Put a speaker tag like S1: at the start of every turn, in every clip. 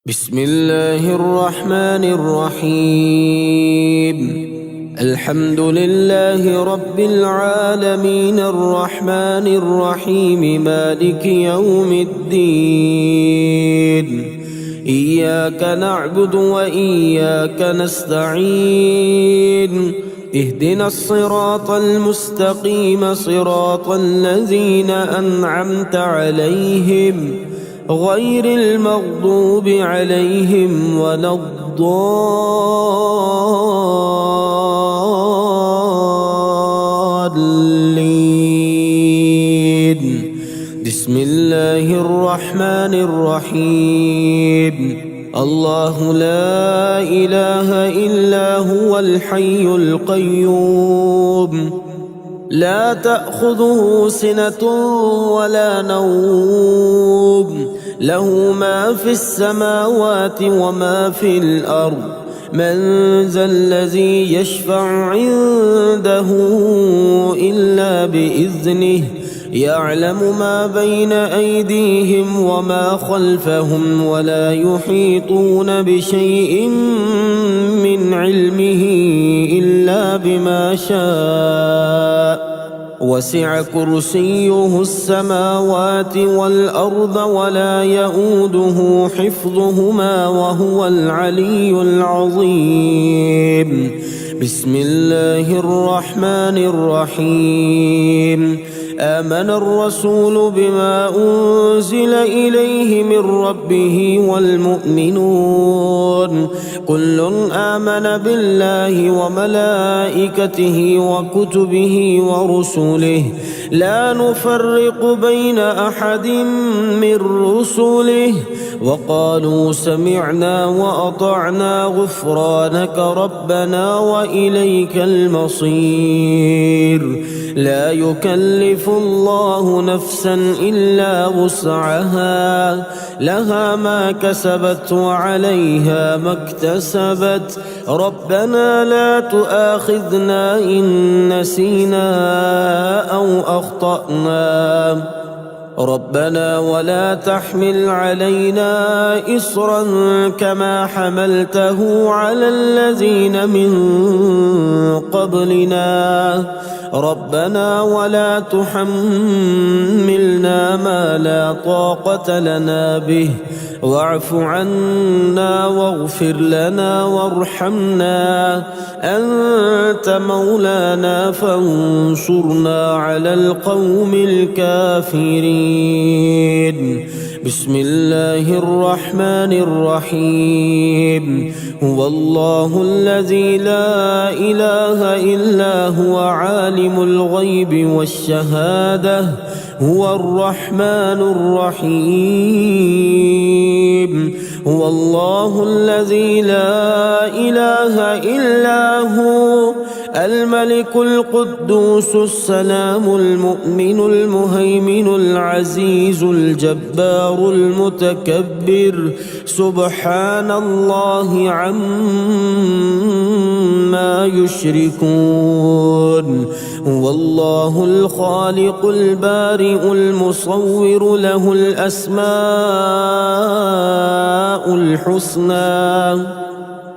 S1: بسم الله الرحمن الرحيم. الحمد لله رب العالمين الرحمن الرحيم مالك يوم الدين. إياك نعبد وإياك نستعين. اهدنا الصراط المستقيم صراط الذين أنعمت عليهم غير المغضوب عليهم ولا الضالين. بسم الله الرحمن الرحيم. الله لا إله إلا هو الحي القيوم لا تأخذه سنة ولا نوم له ما في السماوات وما في الأرض. من ذا الذي يشفع عنده إلا بإذنه يعلم ما بين أيديهم وما خلفهم ولا يحيطون بشيء من علمه إلا بما شاء. وسع كرسيه السماوات والأرض ولا يؤوده حفظهما وهو العلي العظيم. بسم الله الرحمن الرحيم. آمن الرسول بما أنزل إليه من ربه والمؤمنون كل آمن بالله وملائكته وكتبه ورسله لا نفرق بين أحد من رسله وقالوا سمعنا وأطعنا غفرانك ربنا وإليك المصير. لا يكلف الله نفسا إلا وسعها لها ما كسبت وعليها ما اكتسبت. ربنا لا تؤاخذنا إن نسينا أو أخطأنا ربنا ولا تحمل علينا إصرا كما حملته على الذين من قبلنا ربنا ولا تحملنا ما لا طاقة لنا به واعف عنا واغفر لنا وارحمنا أنت مولانا فانصرنا على القوم الكافرين. بسم الله الرحمن الرحيم. هو الله الذي لا إله إلا هو عالم الغيب والشهادة هو الرحمن الرحيم. هو الله الذي لا إله إلا هو الملك القدوس السلام المؤمن المهيمن العزيز الجبار المتكبر سبحان الله عما يشركون. هو الله الخالق البارئ المصور له الأسماء الحسنى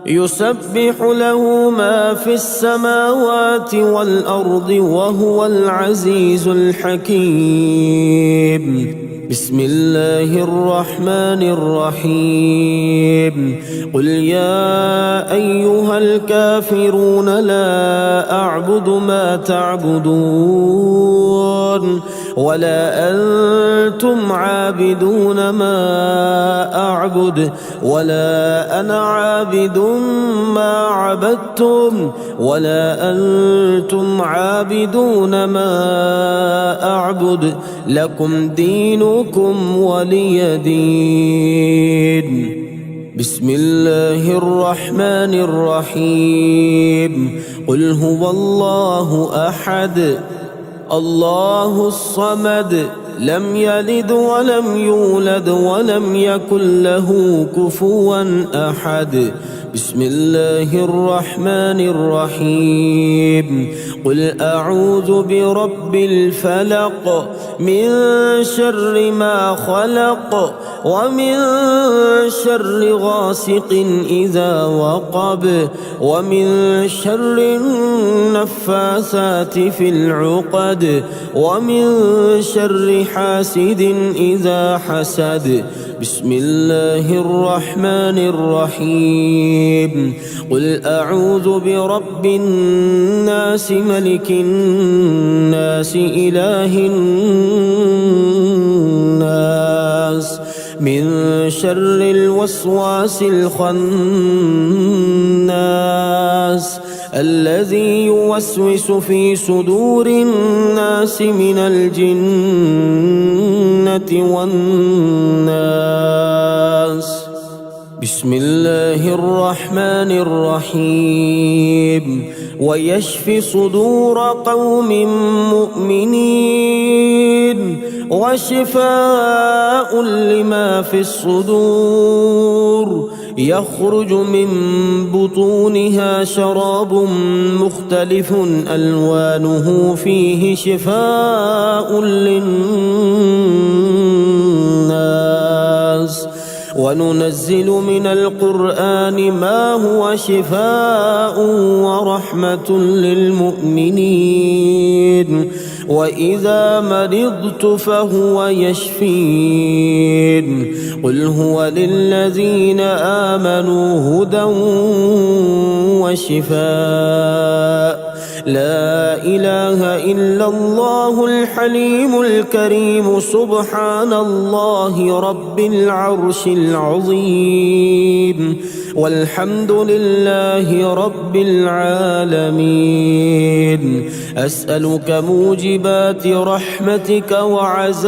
S1: يسبح له ما في السماوات والأرض وهو العزيز الحكيم. بسم الله الرحمن الرحيم. قل يا أيها الكافرون لا أعبد ما تعبدون ولا أنتم عابدون ما أعبد ولا أنا عابد ما عبدتم ولا أنتم عابدون ما أعبد لكم دينكم ولي دين. بسم الله الرحمن الرحيم. قل هو الله أحد الله الصمد لم يلد ولم يولد ولم يكن له كفوا أحد. بسم الله الرحمن الرحيم. قل أعوذ برب الفلق من شر ما خلق ومن شر غاسق إذا وقب ومن شر النفاثات في العقد ومن شر حاسد إذا حسد. بسم الله الرحمن الرحيم. قل أعوذ برب الناس ملك الناس إله الناس من شر الوسواس الخناس الذي يوسوس في صدور الناس من الجنة والناس. بسم الله الرحمن الرحيم. ويشفي صدور قوم مؤمنين وشفاء لما في الصدور. يخرج من بطونها شراب مختلف ألوانه فيه شفاء للناس. وننزل من القرآن ما هو شفاء ورحمة للمؤمنين وإذا مرضت فهو يشفين. قل هو للذين آمنوا هدى وشفاء. لا إله إلا الله الحليم الكريم سبحان الله رب العرش العظيم والحمد لله رب العالمين. أسألك موجبات رحمتك وعزائم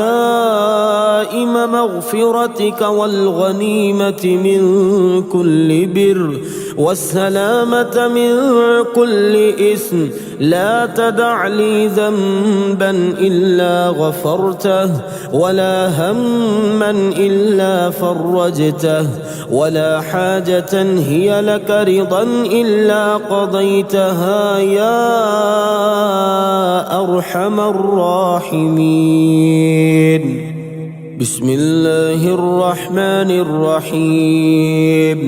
S1: مغفرتك والغنيمة من كل بر والسلامة من كل إثم. لا تدع لي ذنبا إلا غفرته ولا هما إلا فرجته ولا حاجة هي لك رضا إلا قضيتها يا أرحم الراحمين. بسم الله الرحمن الرحيم.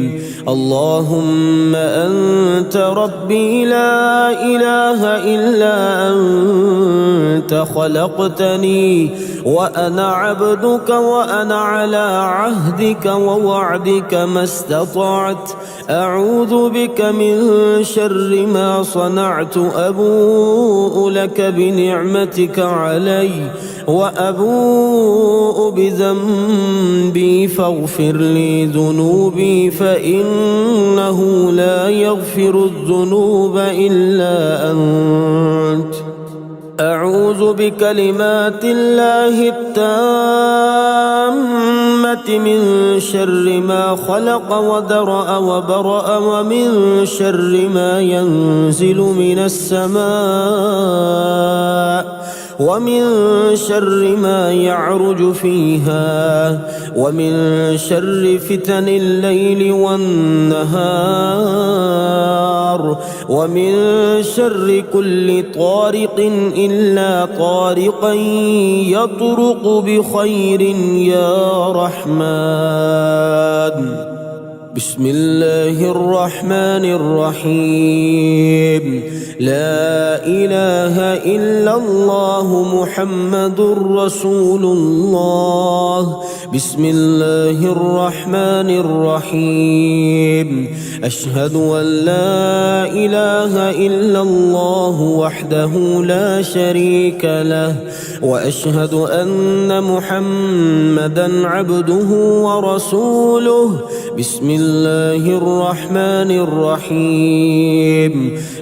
S1: اللهم أنت ربي لا إله إلا أنت خلقتني وأنا عبدك وأنا على عهدك ووعدك ما استطعت. أعوذ بك من شر ما صنعت. أبوء لك بنعمتك علي وأبوء بذنبي فاغفر لي ذنوبي فإنه لا يغفر الذنوب إلا أنت. أعوذ بكلمات الله التامة من شر ما خلق ودرأ وبرأ ومن شر ما ينزل من السماء ومن شر ما يعرج فيها ومن شر فتن الليل والنهار ومن شر كل طارق إلا طارقا يطرق بخير يا رحمن. بسم الله الرحمن الرحيم. لا إله إلا الله محمد رسول الله. بسم الله الرحمن الرحيم. أشهد أن لا إله إلا الله وحده لا شريك له وأشهد أن محمدا عبده ورسوله. بسم الله الرحمن الرحيم.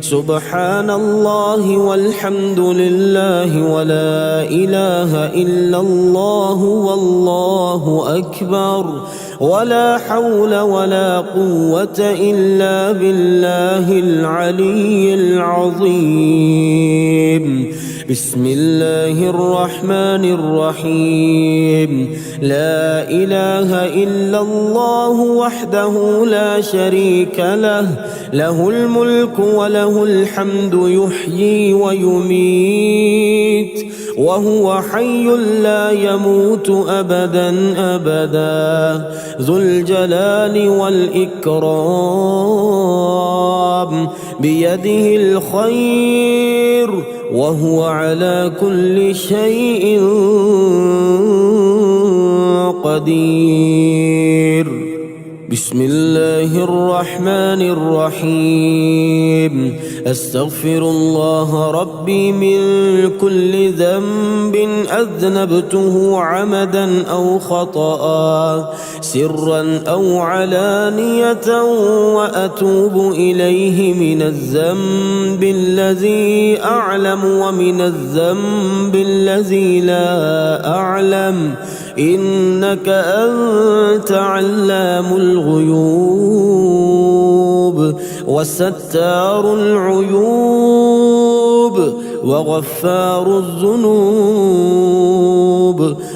S1: سبحان الله والحمد لله ولا إله إلا الله والله أكبر ولا حول ولا قوة إلا بالله العلي العظيم. بسم الله الرحمن الرحيم لا إله إلا الله وحده لا شريك له له الملك وله الحمد يحيي ويميت وهو حي لا يموت أبدا أبدا ذو الجلال والإكرام بيده الخير وهو على كل شيء قدير بسم الله الرحمن الرحيم أستغفر الله ربي من كل ذنب أذنبته عمدا أو خطأ سرا أو علانية وأتوب إليه من الذنب الذي أعلم ومن الذنب الذي لا أعلم إنك أنت علام الغيوب وستار العيوب وغفار الذنوب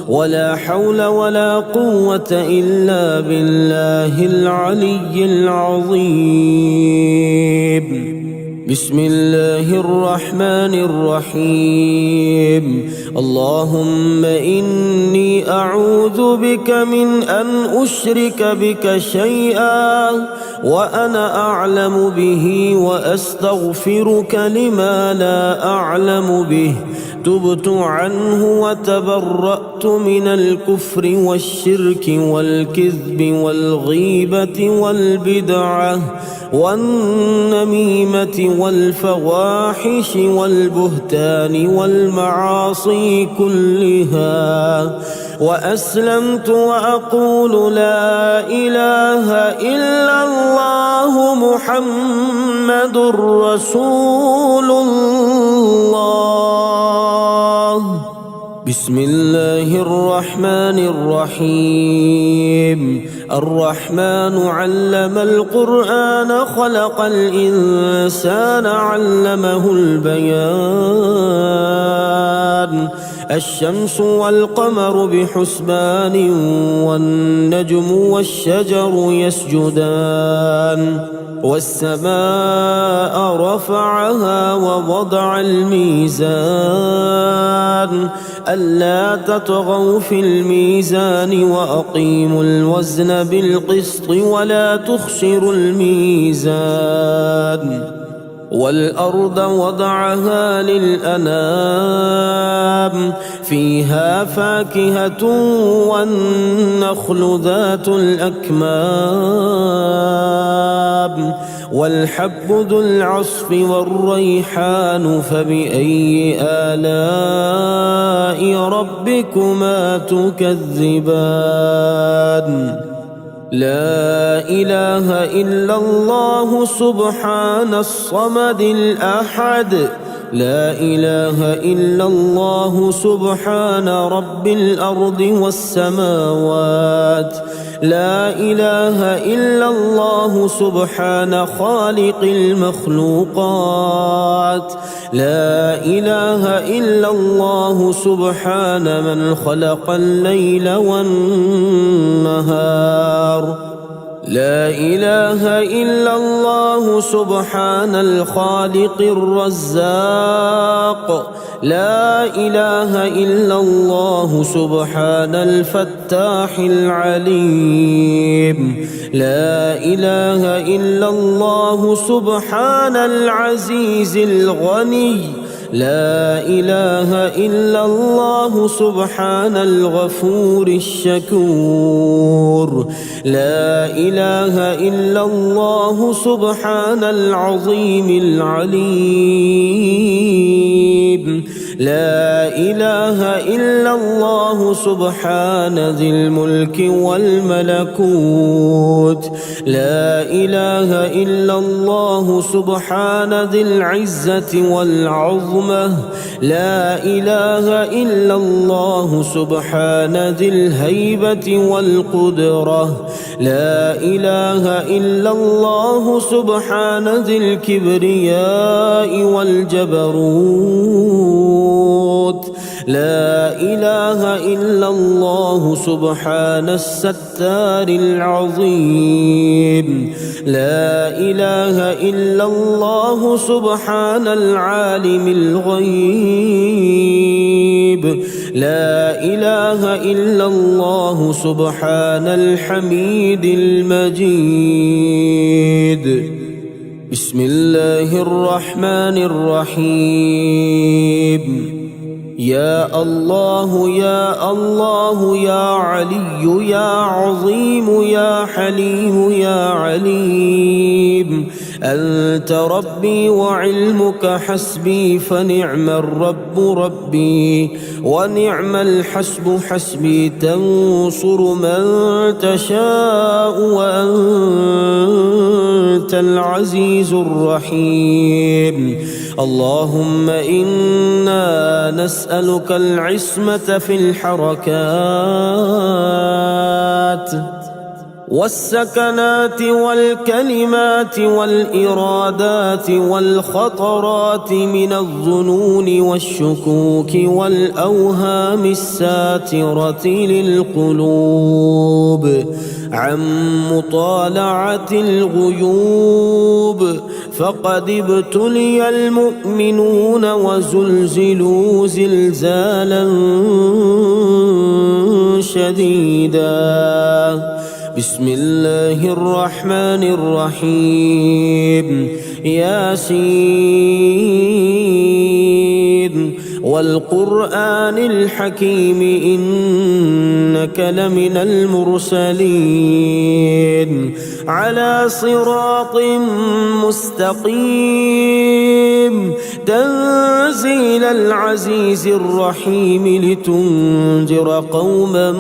S1: ولا حول ولا قوة إلا بالله العلي العظيم بسم الله الرحمن الرحيم اللهم إني أعوذ بك من أن أشرك بك شيئا وأنا أعلم به وأستغفرك لما لا أعلم به تبت عنه وتبرأت من الكفر والشرك والكذب والغيبة والبدعة والنميمة والفواحش والبهتان والمعاصي كلها وأسلمت وأقول لا إله إلا الله محمد رسول الله بسم الله الرحمن الرحيم الرحمن علم القرآن خلق الإنسان علمه البيان الشمس والقمر بحسبان والنجم والشجر يسجدان والسماء رفعها ووضع الميزان ألا تطغوا في الميزان وأقيموا الوزن بالقسط ولا تخسروا الميزان والأرض وضعها للأنام فيها فاكهة والنخل ذات الأكمام والحب ذو العصف والريحان فبأي آلاء ربكما تكذبان لا إله إلا الله سبحان الصمد الأحد لا إله إلا الله سبحان رب الأرض والسماوات لا إله إلا الله سبحان خالق المخلوقات لا إله إلا الله سبحان من خلق الليل والنهار لا إله إلا الله سبحان الخالق الرزاق لا إله إلا الله سبحان الفتاح العليم لا إله إلا الله سبحان العزيز الغني لا إله إلا الله سبحان الغفور الشكور لا إله إلا الله سبحان العظيم العليم لا إله إلا الله سبحان ذي الملك والملكوت لا إله إلا الله سبحان ذي العزة والعظمة لا إله إلا الله سبحان ذي الهيبة والقدرة لا إله إلا الله سبحان ذي الكبرياء والجبروت لا إله إلا الله سبحان الستار العظيم. لا إله إلا الله سبحان العالم الغيب. لا إله إلا الله سبحان الحميد المجيد. بسم الله الرحمن الرحيم. يا الله يا الله يا علي يا عظيم يا حليم يا عليم، أنت ربي وعلمك حسبي، فنعم الرب ربي ونعم الحسب حسبي، تنصر من تشاء وأنت العزيز الرحيم. اللهم إنا نسألك العصمة في الحركات والسكنات والكلمات والإرادات والخطرات من الظنون والشكوك والأوهام الساترة للقلوب، عن مطالعة الغيوب، فقد ابتلي المؤمنون وزلزلوا زلزالا شديدا. بسم الله الرحمن الرحيم. ياسين والقرآن الحكيم إنك لمن المرسلين على صراط مستقيم، تنزيل العزيز الرحيم، لتنذر قوما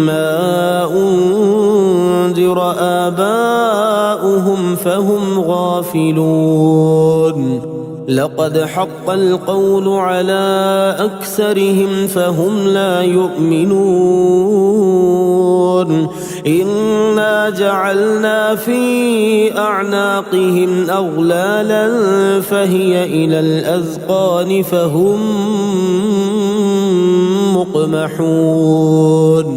S1: ما أنذر آباؤهم فهم غافلون. لقد حق القول على أكثرهم فهم لا يؤمنون. إنا جعلنا في أعناقهم أغلالا فهي إلى الأذقان فهم مقمحون.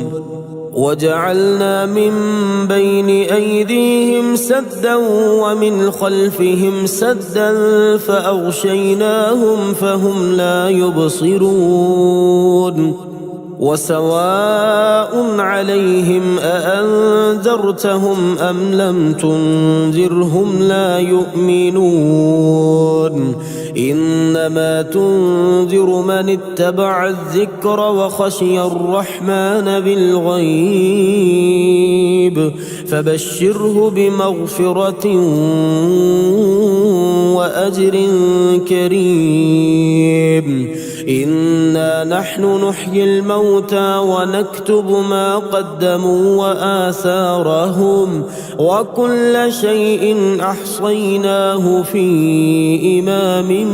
S1: وجعلنا من بين أيديهم سدا ومن خلفهم سدا فأغشيناهم فهم لا يبصرون. وسواء عليهم أأنذرتهم أم لم تنذرهم لا يؤمنون. إنما تنذر من اتبع الذكر وخشي الرحمن بالغيب، فبشره بمغفرة وأجر كريم. إنا نحن نحيي الموتى ونكتب ما قدموا وآثارهم، وكل شيء أحصيناه في إمام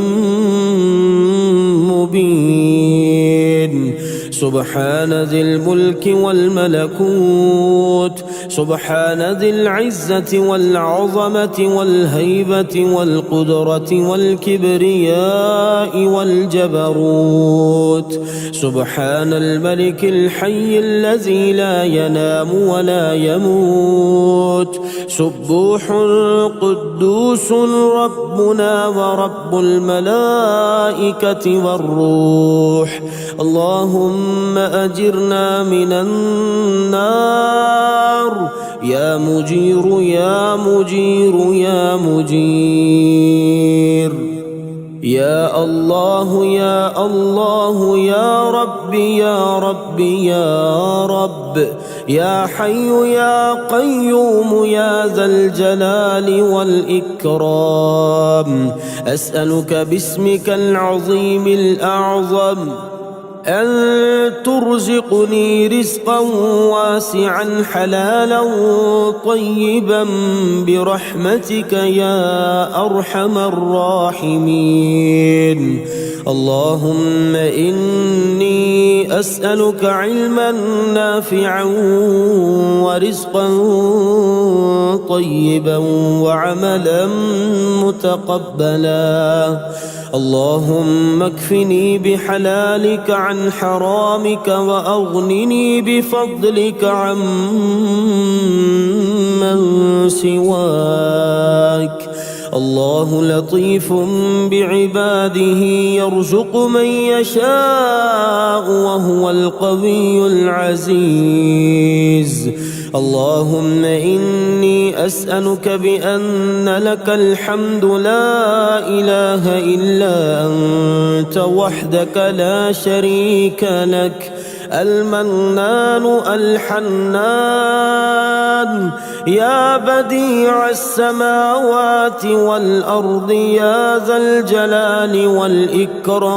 S1: مبين. سبحان ذي الملك والملكوت، سبحان ذي العزة والعظمة والهيبة والقدرة والكبرياء والجبروت. سبحان الملك الحي الذي لا ينام ولا يموت، سبوح قدوس ربنا ورب الملائكة والروح. اللهم أجرنا من النار يا مجير يا مجير يا مجير. يا الله يا الله يا رب يا رب يا رب، يا حي يا قيوم يا ذا الجلال والإكرام، أسألك باسمك العظيم الأعظم أن ترزقني رزقا واسعا حلالا طيبا برحمتك يا أرحم الراحمين. اللهم إني أسألك علما نافعا ورزقا طيبا وعملا متقبلا. اللهم اكفني بحلالك عن حرامك وأغنني بفضلك عمن سواك. الله لطيف بعباده يرزق من يشاء وهو القوي العزيز. اللهم إني أسألك بأن لك الحمد لا إله إلا أنت وحدك لا شريك لك، المنان الحنان، يا بديع السماوات والأرض، يا ذا الجلال والإكرام،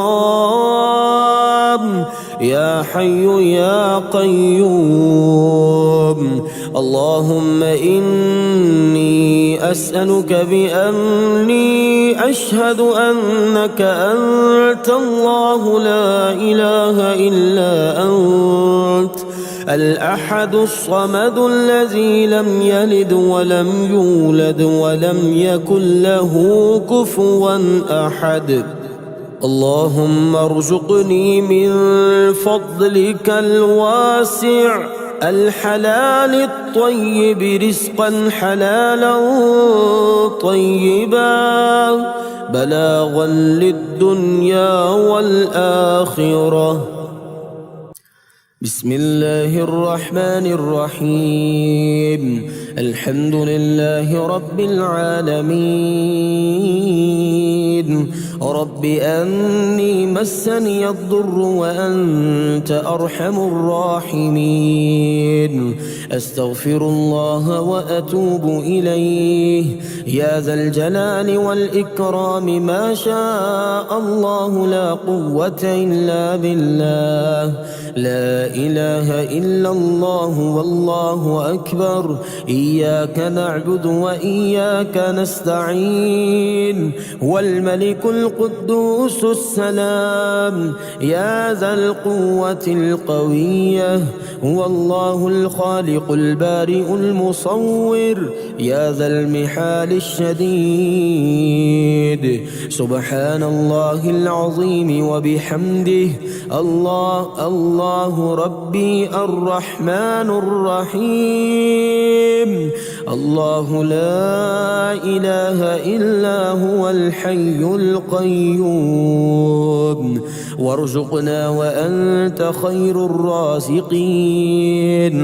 S1: يا حي يا قيوم. اللهم إني أسألك بأني أشهد أنك أنت الله لا إله إلا أنت الأحد الصمد الذي لم يلد ولم يولد ولم يكن له كفوا أحد. اللهم ارزقني من فضلك الواسع الحلال الطيب رزقا حلالا طيبا بلاغا للدنيا والآخرة. بسم الله الرحمن الرحيم. الحمد لله رب العالمين. رب أني مسني الضر وأنت أرحم الراحمين. أستغفر الله وأتوب إليه، يا ذا الجلال والإكرام، ما شاء الله لا قوة إلا بالله. لا إله إلا الله والله أكبر. إياك نعبد وإياك نستعين. هو الملك القدوس السلام، يا ذا القوة القوية. هو الله الخالق البارئ المصور، يا ذا المحال الشديد. سبحان الله العظيم وبحمده. الله ربي الرحمن الرحيم. الله لا إله إلا هو الحي القيوم. وارزقنا وأنت خير الرازقين.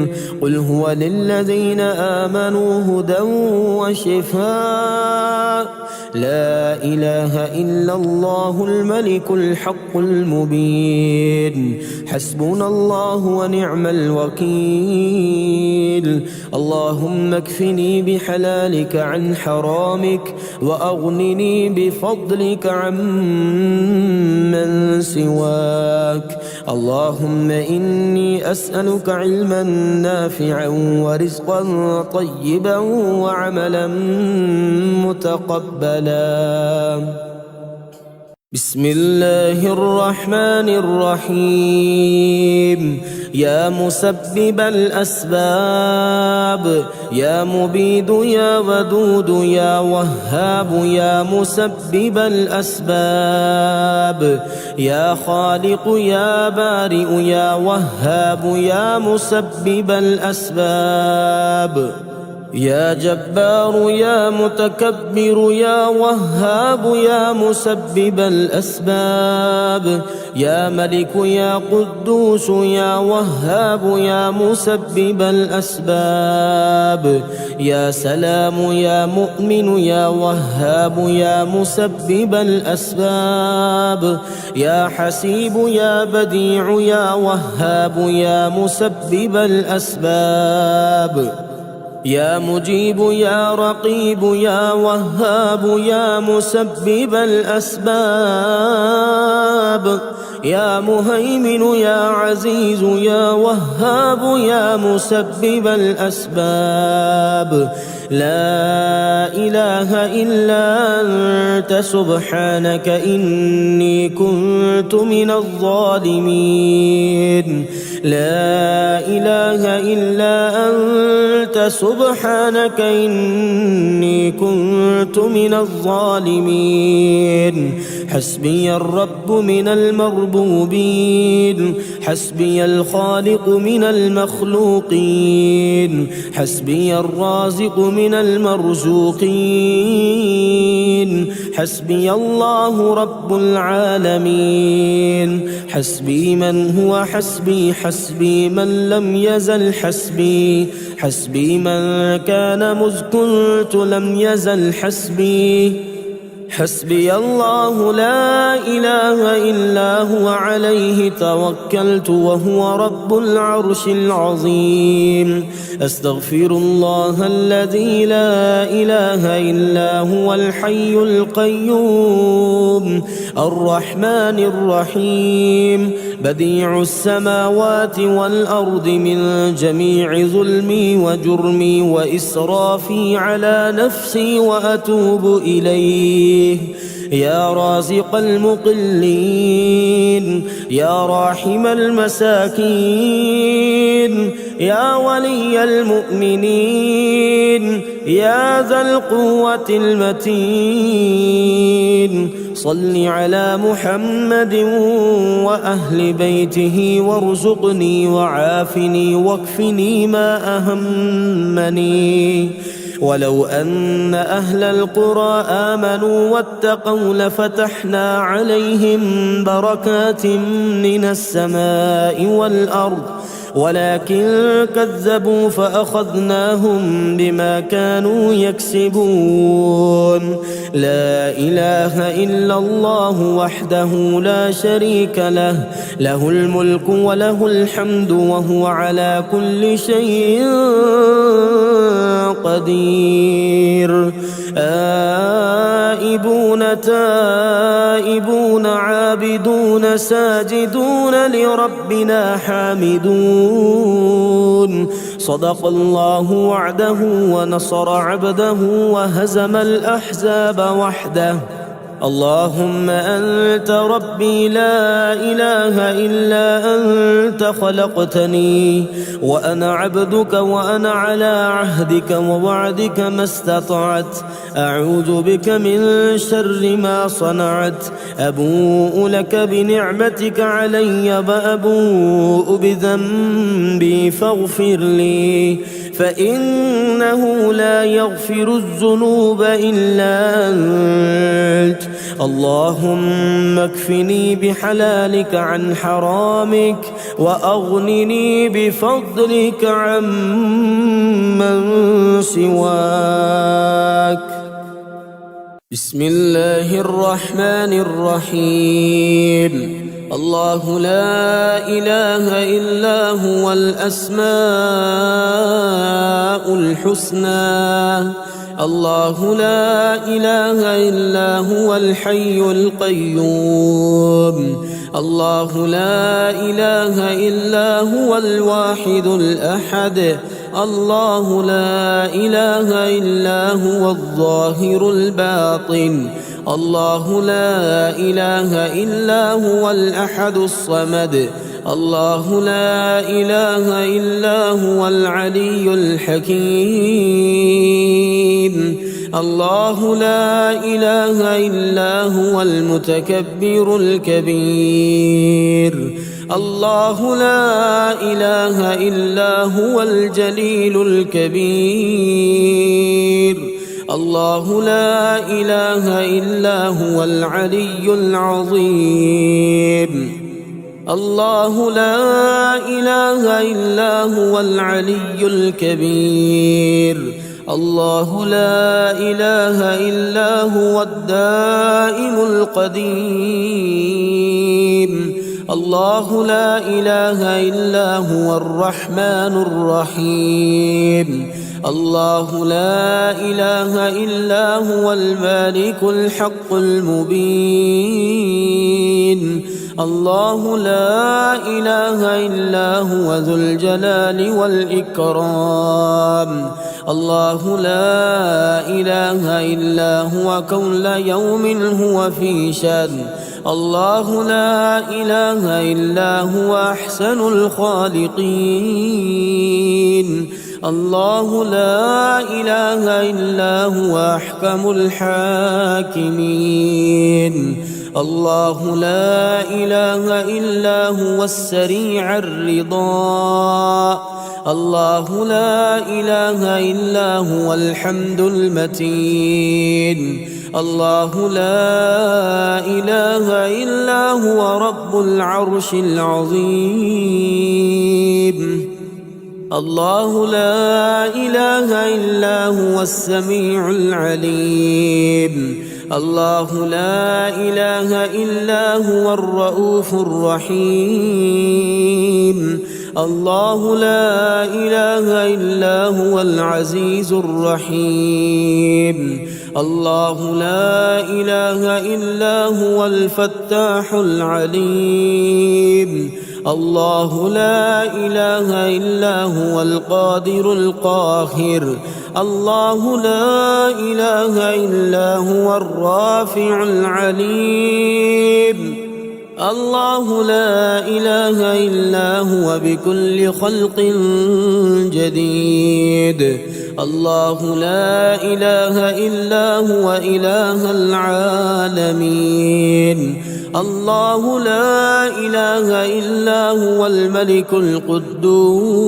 S1: قل هو للذين آمنوا هدى وشفاء. لا إله إلا الله الملك الحق المبين. حسبنا الله ونعم الوكيل. اللهم اكفني بحلالك عن حرامك وأغنني بفضلك عمن سواك. اللهم إني أسألك علما نافعا ورزقا طيبا وعملا متقبلا. بسم الله الرحمن الرحيم. يا مسبب الأسباب، يا مبيد يا ودود يا وهاب، يا مسبب الأسباب، يا خالق يا بارئ يا وهاب، يا مسبب الأسباب، يا جبار يا متكبر يا وهاب، يا مسبب الأسباب، يا ملك يا قدوس يا وهاب، يا مسبب الأسباب، يا سلام يا مؤمن يا وهاب، يا مسبب الأسباب، يا حسيب يا بديع يا وهاب، يا مسبب الأسباب، يا مجيب يا رقيب يا وهاب، يا مسبب الأسباب، يا مهيمن يا عزيز يا وهاب، يا مسبب الأسباب. لا إله إلا أنت سبحانك إني كنت من الظالمين. لا إله إلا أنت سبحانك إني كنت من الظالمين. حسبي الرب من المربوبين، حسبي الخالق من المخلوقين، حسبي الرازق من المرزوقين، حسبي الله رب العالمين. حسبي من هو حسبي، حسبي من لم يزل حسبي، حسبي من كان مذ كنت لم يزل حسبي. حسبي الله لا إله إلا هو عليه توكلت وهو رب العرش العظيم. أستغفر الله الذي لا إله إلا هو الحي القيوم الرحمن الرحيم بديع السماوات والأرض من جميع ظلمي وجرمي وإسرافي على نفسي وأتوب إليه. يا رازق المقلين، يا راحم المساكين، يا ولي المؤمنين، يا ذا القوة المتين، صل على محمد وأهل بيته وارزقني وعافني واكفني ما أهمني. ولو أن أهل القرى آمنوا واتقوا لفتحنا عليهم بركات من السماء والأرض ولكن كذبوا فأخذناهم بما كانوا يكسبون. لا إله إلا الله وحده لا شريك له، له الملك وله الحمد وهو على كل شيء قدير. آئبون تائبون عابدون ساجدون لربنا حامدون. صدق الله وعده ونصر عبده وهزم الأحزاب وحده. اللهم أنت ربي لا إله إلا أنت خلقتني وأنا عبدك وأنا على عهدك ووعدك ما استطعت. أعوذ بك من شر ما صنعت. أبوء لك بنعمتك علي وأبوء بذنبي فاغفر لي فإنه لا يغفر الذنوب إلا أنت. اللهم اكفني بحلالك عن حرامك وأغنني بفضلك عمن سواك. بسم الله الرحمن الرحيم. الله لا إله إلا هو الأسماء الحسنى. الله لا إله إلا هو الحي القيوم. الله لا إله إلا هو الواحد الأحد. الله لا إله إلا هو الظاهر الباطن. الله لا إله إلا هو الأحد الصمد. الله لا إله إلا هو العلي الحكيم. الله لا إله إلا هو المتكبر الكبير. الله لا إله إلا هو الجليل الكبير. الله لا إله إلا هو العلي العظيم. الله لا إله إلا هو العلي الكبير. الله لا إله إلا هو الدائم القديم. الله لا إله إلا هو الرحمن الرحيم. الله لا إله إلا هو المالك الحق المبين. الله لا إله إلا هو ذو الجلال والإكرام. الله لا إله إلا هو كل يوم هو في شأن. الله لا إله إلا هو أحسن الخالقين. الله لا إله إلا هو أحكم الحاكمين. الله لا إله إلا هو السريع الرضا. الله لا إله إلا هو الحمد المتين. الله لا إله إلا هو رب العرش العظيم. الله لا إله إلا هو السميع العليم. الله لا إله إلا هو الرؤوف الرحيم. الله لا إله إلا هو العزيز الرحيم. الله لا إله إلا هو الفتاح العليم. الله لا إله إلا هو القادر القاهر. الله لا إله إلا هو الرافع العليم. الله لا إله إلا هو بكل خلق جديد. الله لا إله إلا هو إله العالمين. الله لا إله إلا هو الملك القدوس.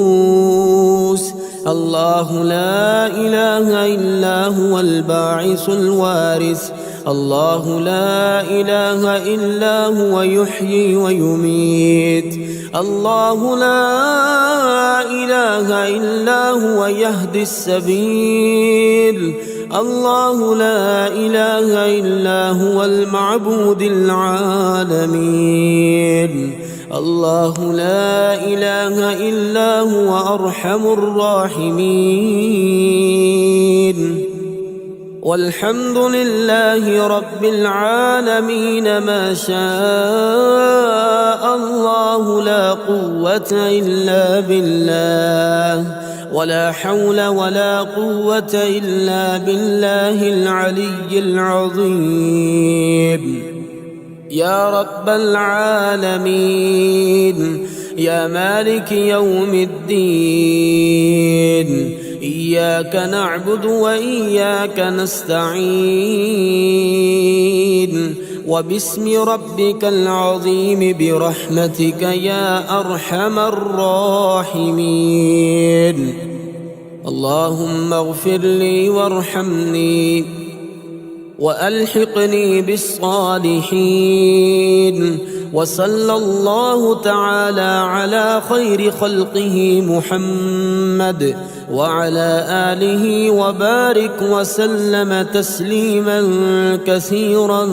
S1: الله لا إله إلا هو الباعث الوارث. الله لا إله إلا هو يحيي ويميت. الله لا إله إلا هو يهدي السبيل. الله لا إله إلا هو المعبود العالمين. الله لا إله إلا هو أرحم الراحمين. والحمد لله رب العالمين. ما شاء الله لا قوة إلا بالله، ولا حول ولا قوة إلا بالله العلي العظيم. يا رب العالمين، يا مالك يوم الدين، إياك نعبد وإياك نستعين. وباسم ربك العظيم برحمتك يا أرحم الراحمين. اللهم اغفر لي وارحمني وألحقني بالصالحين. وصلى الله تعالى على خير خلقه محمد وعلى آله وبارك وسلم تسليما كثيرا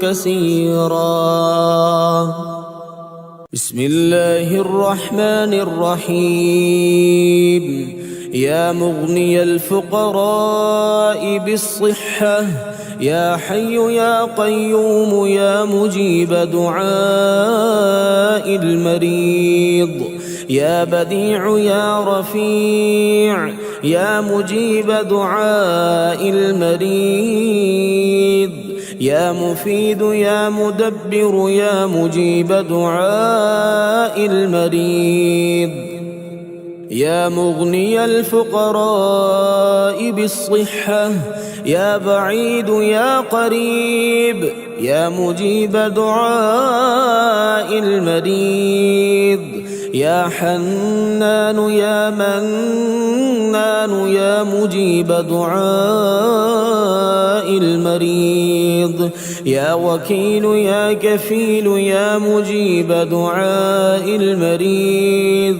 S1: كثيرا. بسم الله الرحمن الرحيم. يا مغني الفقراء بالصحة، يا حي يا قيوم، يا مجيب دعاء المريض، يا بديع يا رفيع، يا مجيب دعاء المريض، يا مفيد يا مدبر، يا مجيب دعاء المريض. يا مغني الفقراء بالصحة، يا بعيد يا قريب، يا مجيب دعاء المريض، يا حنان يا منان، يا مجيب دعاء المريض، يا وكيل يا كفيل، يا مجيب دعاء المريض.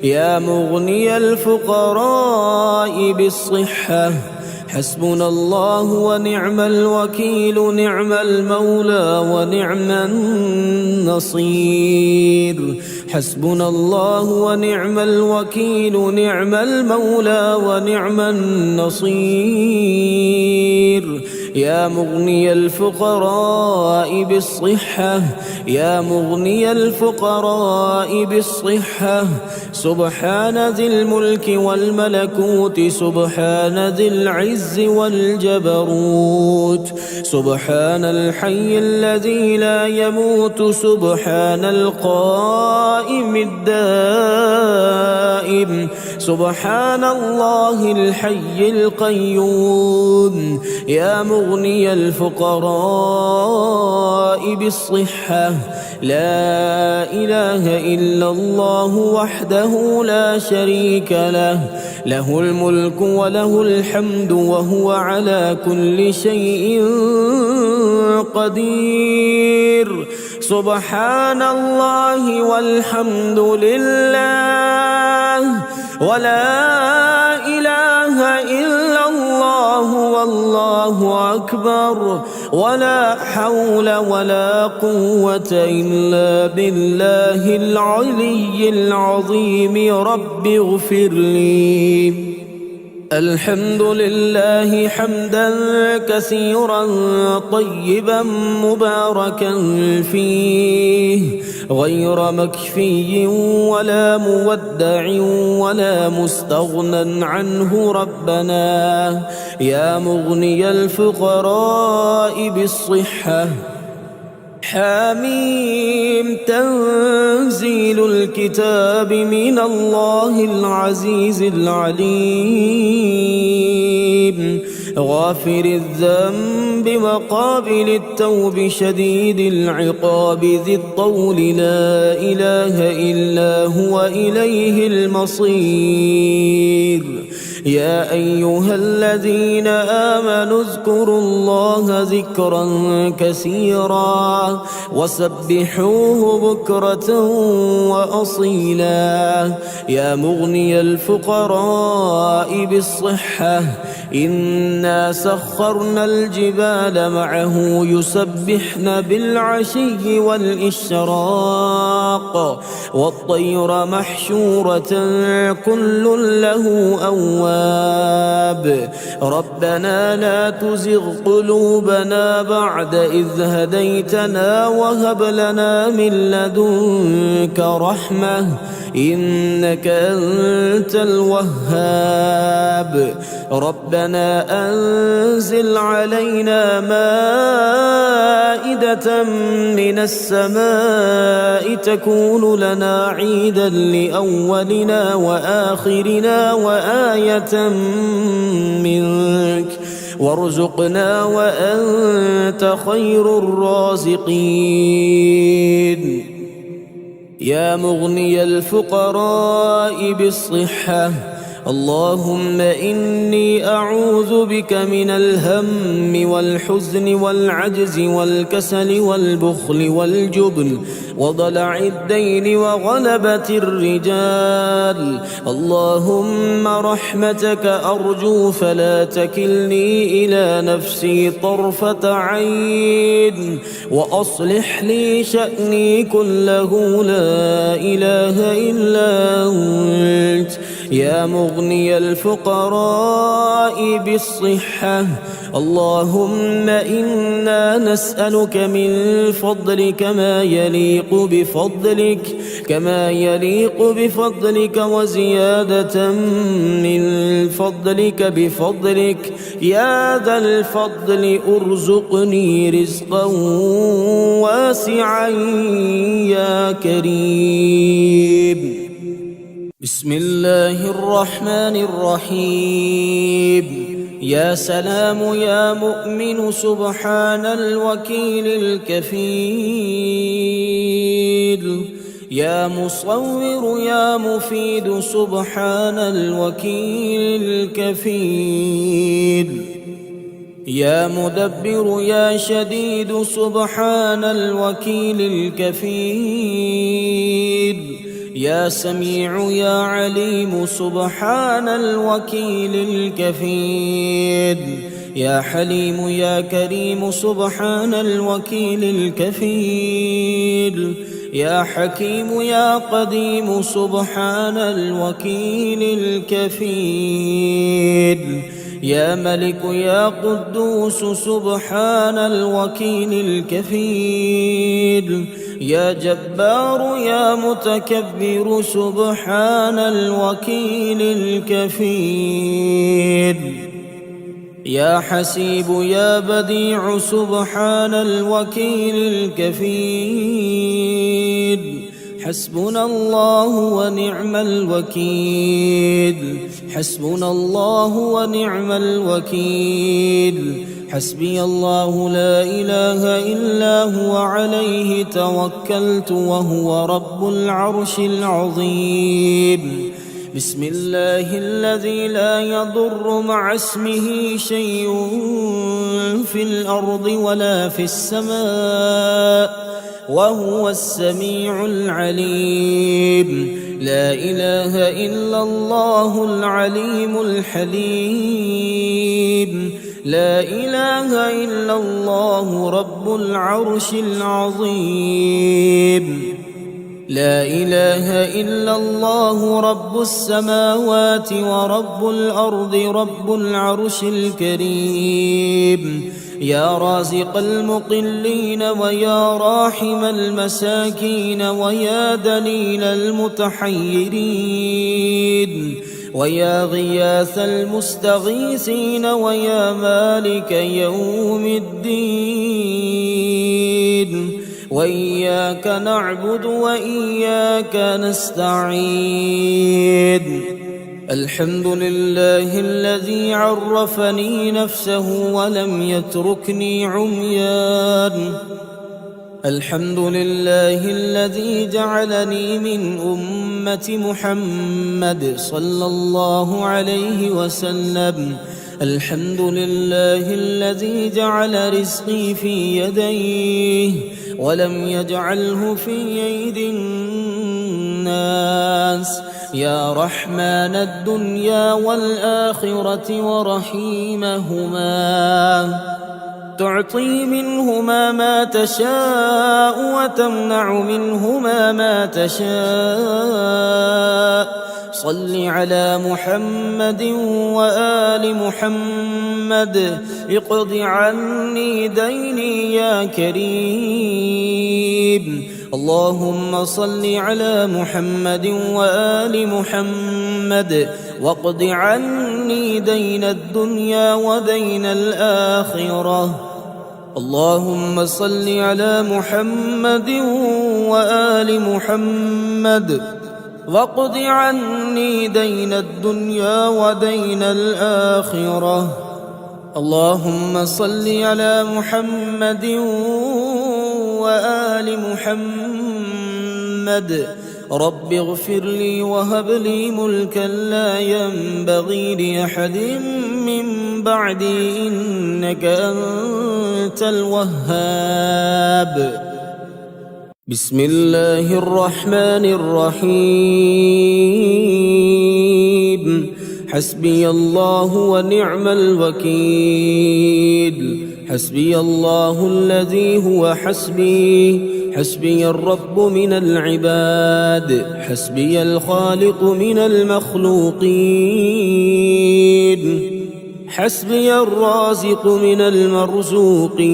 S1: يا مغني الفقراء بالصحة، حسبنا الله ونعم الوكيل، نعم المولى ونعم النصير. حسبنا الله ونعم الوكيل، نعم المولى ونعم النصير. يا مغني الفقراء بالصحة يا مغني الفقراء بالصحة سبحان ذي الملك والملكوت سبحان ذي العز والجبروت سبحان الحي الذي لا يموت سبحان القائم الدائم سبحان الله الحي القيوم يا مغني الفقراء بالصحة لا إله إلا الله وحده لا شريك له له الملك وله الحمد وهو على كل شيء قدير سبحان الله والحمد لله ولا إله إلا الله والله أكبر ولا حول ولا قوة إلا بالله العلي العظيم رب اغفر لي الحمد لله حمدا كثيرا طيبا مباركا فيه غير مكفي ولا مودع ولا مستغنى عنه ربنا يا مغني الفقراء بالصحة حميم تنزيل الكتاب من الله العزيز العليم غافر الذنب وقابل التوب شديد العقاب ذي الطول لا إله إلا هو إليه المصير يا أيها الذين آمنوا اذكروا الله ذكرا كثيرا وسبحوه بكرة وأصيلا يا مغني الفقراء بالصحة إنا سخرنا الجبال معه يسبحن بالعشي والإشراق والطير محشورة كل له أواب ربنا لا تزغ قلوبنا بعد إذ هديتنا وهب لنا من لدنك رحمة إنك أنت الوهاب ربنا أنزل علينا مائدة من السماء تكون لنا عيدا لأولنا وآخرنا وآية منك وارزقنا وأنت خير الرازقين يا مغني الفقراء بالصحة اللهم إني أعوذ بك من الهم والحزن والعجز والكسل والبخل والجبن وضلع الدين وغلبة الرجال اللهم رحمتك أرجو فلا تكلني إلى نفسي طرفة عين وأصلح لي شأني كله لا إله إلا أنت يا مغني الفقراء بالصحة اللهم إنا نسألك من فضلك كما يليق بفضلك وزيادة من فضلك بفضلك يا ذا الفضل ارزقني رزقا واسعا يا كريم بسم الله الرحمن الرحيم يا سلام يا مؤمن سبحان الوكيل الكفيل يا مصور يا مفيد سبحان الوكيل الكفيل يا مدبر يا شديد سبحان الوكيل الكفيل يا سميع يا عليم سبحان الوكيل الكفيل يا حليم يا كريم سبحان الوكيل الكفيل يا حكيم يا قديم سبحان الوكيل الكفيل يا ملك يا قدوس سبحان الوكيل الكفيل، يا جبار يا متكبر سبحان الوكيل الكفيل، يا حسيب يا بديع سبحان الوكيل الكفيل. حسبنا الله ونعم الوكيل، حسبنا الله ونعم الوكيل. حسبي الله لا إله إلا هو عليه توكلت وهو رب العرش العظيم. بسم الله الذي لا يضر مع اسمه شيء في الأرض ولا في السماء وهو السميع العليم. لا إله إلا الله العليم الحليم. لا إله إلا الله رب العرش العظيم. لا إله إلا الله رب السماوات ورب الأرض رب العرش الكريم. يا رازق المقلين ويا راحم المساكين ويا دليل المتحيرين ويا غياث المستغيثين ويا مالك يوم الدين. وإياك نعبد وإياك نستعين. الحمد لله الذي عرفني نفسه ولم يتركني عميان. الحمد لله الذي جعلني من أمة محمد صلى الله عليه وسلم. الحمد لله الذي جعل رزقي في يديه ولم يجعله في أيدي الناس. يا رحمن الدنيا والآخرة ورحيمهما، تعطي منهما ما تشاء وتمنع منهما ما تشاء. صل على محمد وآل محمد. اقض عني ديني يا كريم. اللهم صل على محمد وآل محمد واقض عني دين الدنيا ودين الآخرة. اللهم صل على محمد وآل محمد واقض عني دين الدنيا ودين الآخرة. اللهم صل على محمد وآل محمد. رب اغفر لي وهب لي ملكا لا ينبغي لأحد من بعدي إنك أنت الوهاب. بسم الله الرحمن الرحيم. حسبي الله ونعم الوكيل. حسبي الله الذي هو حسبي. حسبي الرب من العباد. حسبي الخالق من المخلوقين. حسبي الرازق من المرزوقين.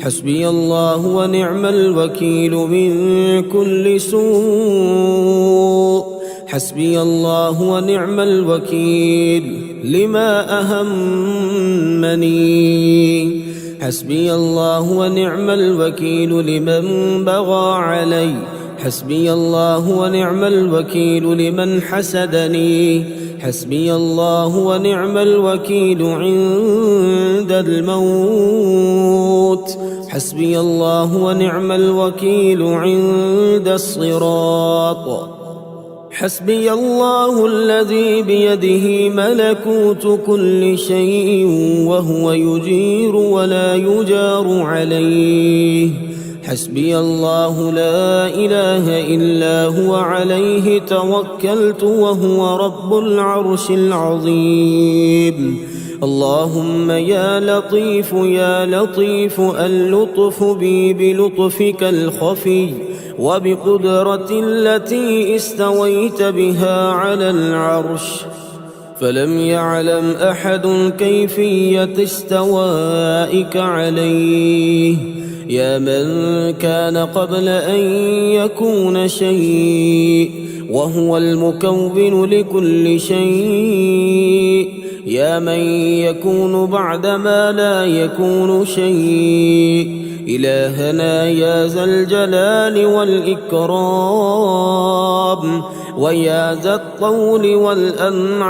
S1: حسبي الله ونعم الوكيل من كل سوء. حسبي الله ونعم الوكيل لما أهمني. حسبي الله ونعم الوكيل لمن بغى علي. حسبي الله ونعم الوكيل لمن حسدني. حسبي الله ونعم الوكيل عند الموت. حسبي الله ونعم الوكيل عند الصراط. حسبي الله الذي بيده ملكوت كل شيء وهو يجير ولا يجار عليه. حسبي الله لا إله إلا هو عليه توكلت وهو رب العرش العظيم. اللهم يا لطيف يا لطيف اللطف بي بلطفك الخفي وبقدرة التي استويت بها على العرش. فلم يعلم أحد كيفية استوائك عليه يا من كان قبل أن يكون شيء وهو المكون لكل شيء يا من يكون بعدما لا يكون شيء إلهنا يا ذا الجلال والإكرام ويا ذا الطول والأنعام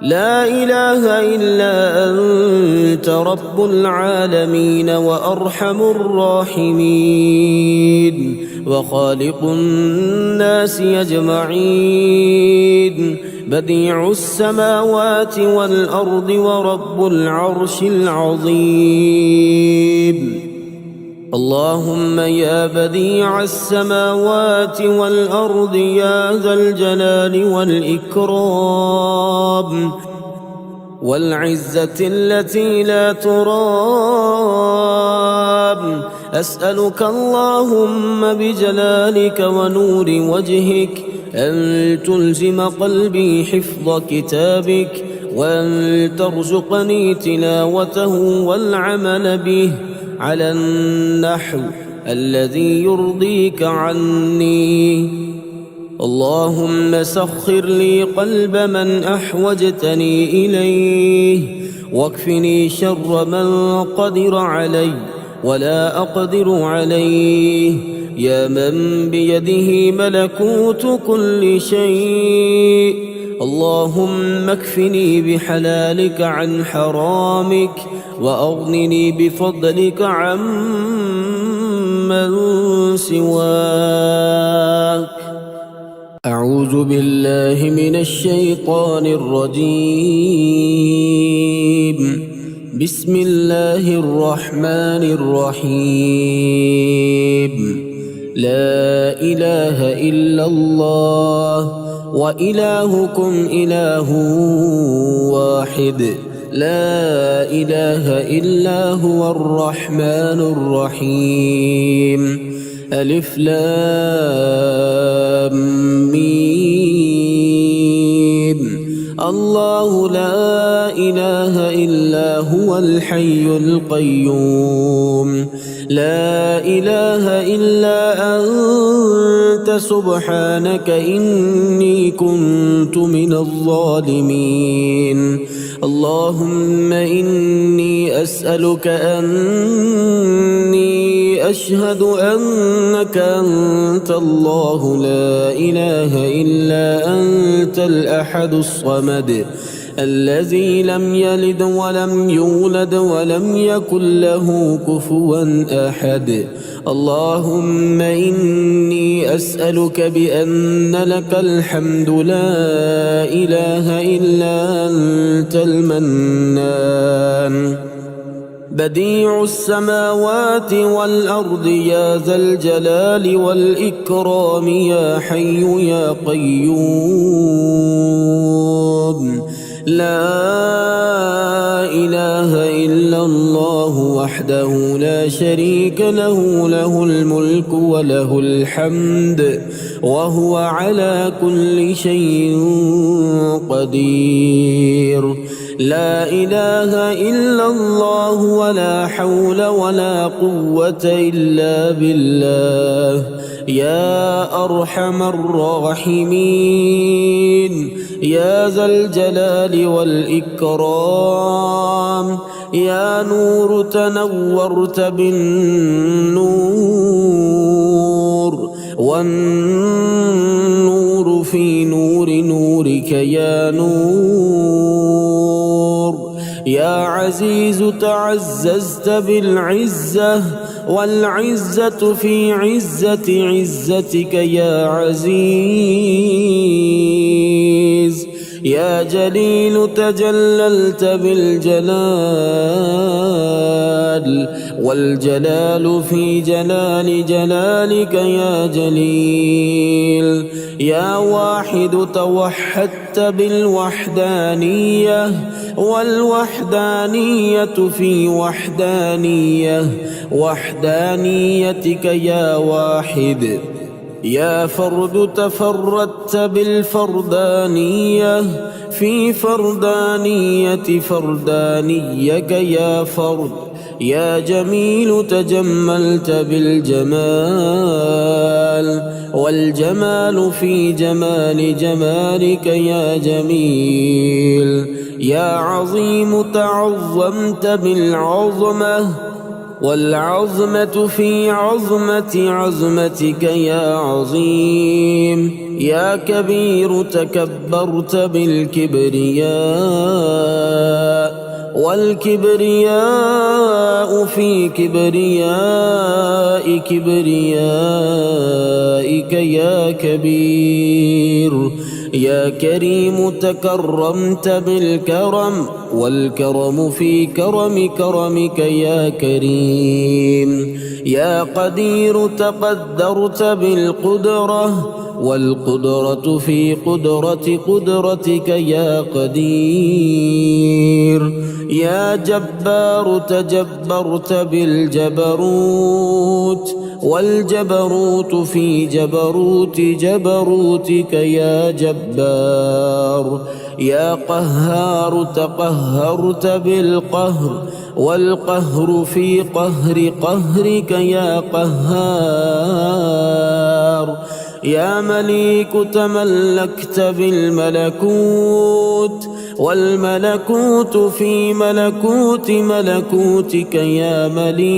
S1: لا إله إلا أنت رب العالمين وأرحم الراحمين وخالق الناس أجمعين بديع السماوات والأرض ورب العرش العظيم اللهم يا بديع السماوات والأرض يا ذا الجلال والإكرام والعزة التي لا ترام أسألك اللهم بجلالك ونور وجهك أن تلزم قلبي حفظ كتابك وأن ترزقني تلاوته والعمل به على النحو الذي يرضيك عني اللهم سخر لي قلب من أحوجتني إليه واكفني شر من قدر علي ولا أقدر عليه يا من بيده ملكوت كل شيء اللهم اكفني بحلالك عن حرامك وأغنني بفضلك عمن سواك أعوذ بالله من الشيطان الرجيم بسم الله الرحمن الرحيم لا إله إلا الله وإلهكم إله واحد لا إله إلا هو الرحمن الرحيم ألف لام ميم الله لا إله إلا هو الحي القيوم لا إله إلا أنت سبحانك إني كنت من الظالمين اللهم إني أسألك أني أشهد أنك أنت الله لا إله إلا أنت الأحد الصمد الذي لم يلد ولم يولد ولم يكن له كفوا أحد اللهم إني أسألك بأن لك الحمد لا إله إلا أنت المنان بديع السماوات والأرض يا ذا الجلال والإكرام يا حي يا قيوم لا إله إلا الله وحده لا شريك له له الملك وله الحمد وهو على كل شيء قدير لا إله إلا الله ولا حول ولا قوة إلا بالله يا أرحم الراحمين يا ذا الجلال والإكرام يا نور تنورت بالنور والنور في نور نورك يا نور يا عزيز تعززت بالعزة والعزة في عزة عزتك يا عزيز يا جليل تجللت بالجلال والجلال في جلال جلالك يا جليل يا واحد توحدت بالوحدانية والوحدانية في وحدانيتك يا واحد يا فرد تفردت بالفردانية في فردانية فردانيك يا فرد. يا جميل تجملت بالجمال والجمال في جمال جمالك يا جميل. يا عظيم تعظمت بالعظمة والعظمة في عظمة عظمتك يا عظيم. يا كبير تكبرت بالكبرياء والكبرياء في كبرياء كبريائك يا كبير. يا كريم تكرمت بالكرم والكرم في كرم كرمك يا كريم. يا قدير تقدرت بالقدرة والقدرة في قدرة قدرتك يا قدير. يا جبار تجبرت بالجبروت والجبروت في جبروت جبروتك يا جبار. يا قهار تقهرت بالقهر والقهر في قهر قهرك يا قهار. يا مليك تملكت بالملكوت والملكوت في ملكوت ملكوتك يا مليك.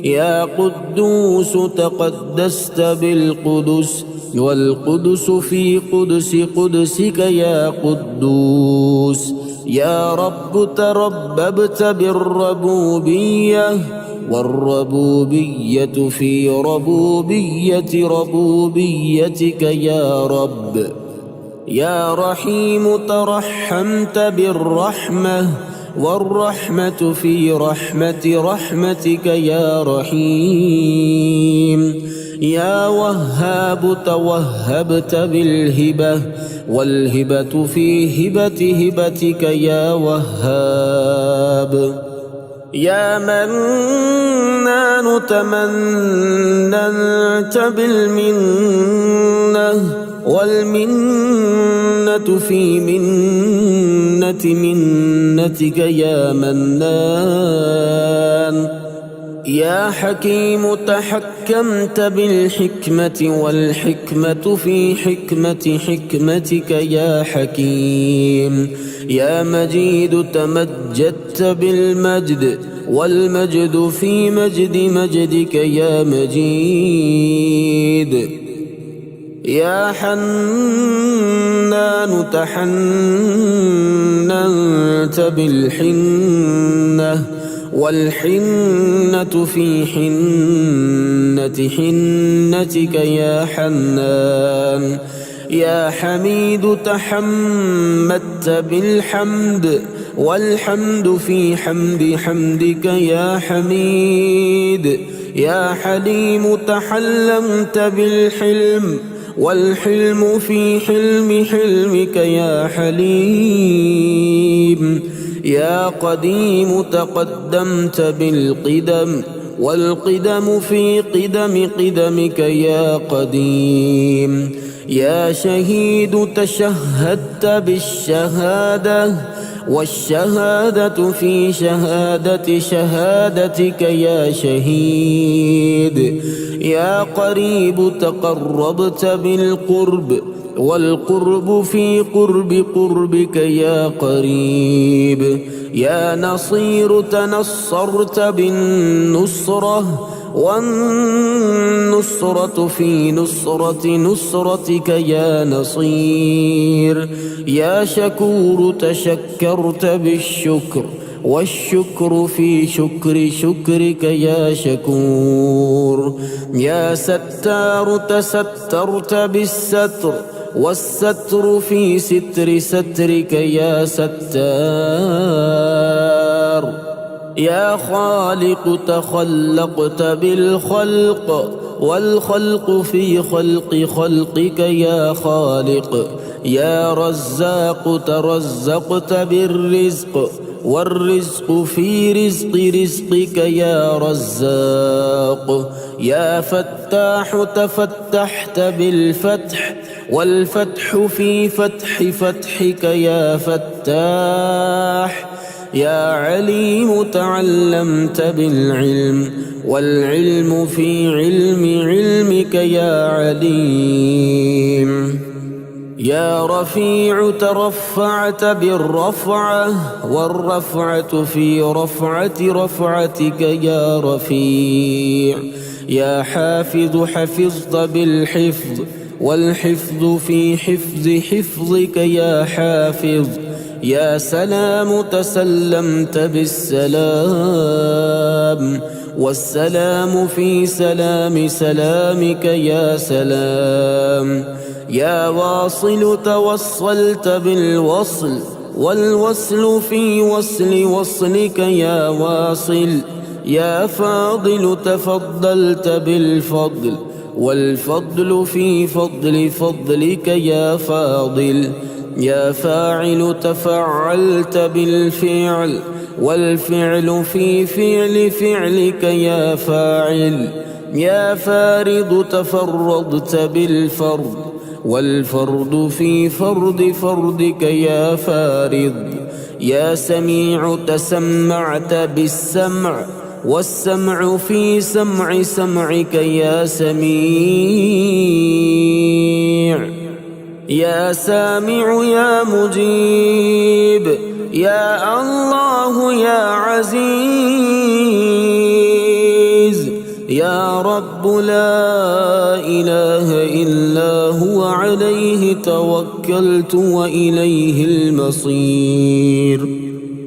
S1: يا قدوس تقدست بالقدس والقدس في قدس قدسك يا قدوس. يا رب ترببت بالربوبية والربوبية في ربوبية ربوبيتك يا رب. يا رحيم ترحمت بالرحمة والرحمة في رحمة رحمتك يا رحيم. يا وهاب توهبت بالهبة والهبة في هبة هبتك يا وهاب. يا منان تمننت بالمنة والمنة في منة منتك يا منان. يا حكيم تحكمت بالحكمة والحكمة في حكمة حكمتك يا حكيم. يا مجيد تمجدت بالمجد والمجد في مجد مجدك يا مجيد. يا حنان تحننت بالحنة والحنة في حنة حنتك يا حنان. يا حميد تحمدت بالحمد والحمد في حمد حمدك يا حميد. يا حليم تحلمت بالحلم والحلم في حلم حلمك يا حليم. يا قديم تقدمت بالقدم والقدم في قدم قدمك يا قديم. يا شهيد تشهدت بالشهادة والشهادة في شهادة شهادتك يا شهيد. يا قريب تقربت بالقرب والقرب في قرب قربك يا قريب. يا نصير تنصرت بالنصرة والنصرة في نصرة نصرتك يا نصير. يا شكور تشكرت بالشكر والشكر في شكر شكرك يا شكور. يا ستار تسترت بالستر والستر في ستر سترك يا ستار. يا خالق تخلقت بالخلق والخلق في خلق خلقك يا خالق. يا رزاق ترزقت بالرزق والرزق في رزقك يا رزاق. يا فتاح تفتحت بالفتح، والفتح في فتحك يا فتاح. يا عليم تعلمت بالعلم، والعلم في علمك يا عليم. يا رفيع ترفعت بالرفعة، والرفعة في رفعتك يا رفيع. يا حافظ حفظت بالحفظ، والحفظ في حفظك يا حافظ. يا سلام تسلمت بالسلام، والسلام في سلامك يا سلام. يا واصل توصلت بالوصل، والوصل في وصلك يا واصل. يا فاضل تفضلت بالفضل، والفضل في فضلك يا فاضل. يا فاعل تفعلت بالفعل، والفعل في فعلك يا فاعل. يا فارض تفردت بالفرض، والفرض في فردك يا فارض. يا سميع تسمعت بالسمع، والسمع في سمعك يا سميع. يا سامع يا مجيب، يا الله يا عزيز. يا رب لا إله إلا هو، عليه توكلت وإليه المصير.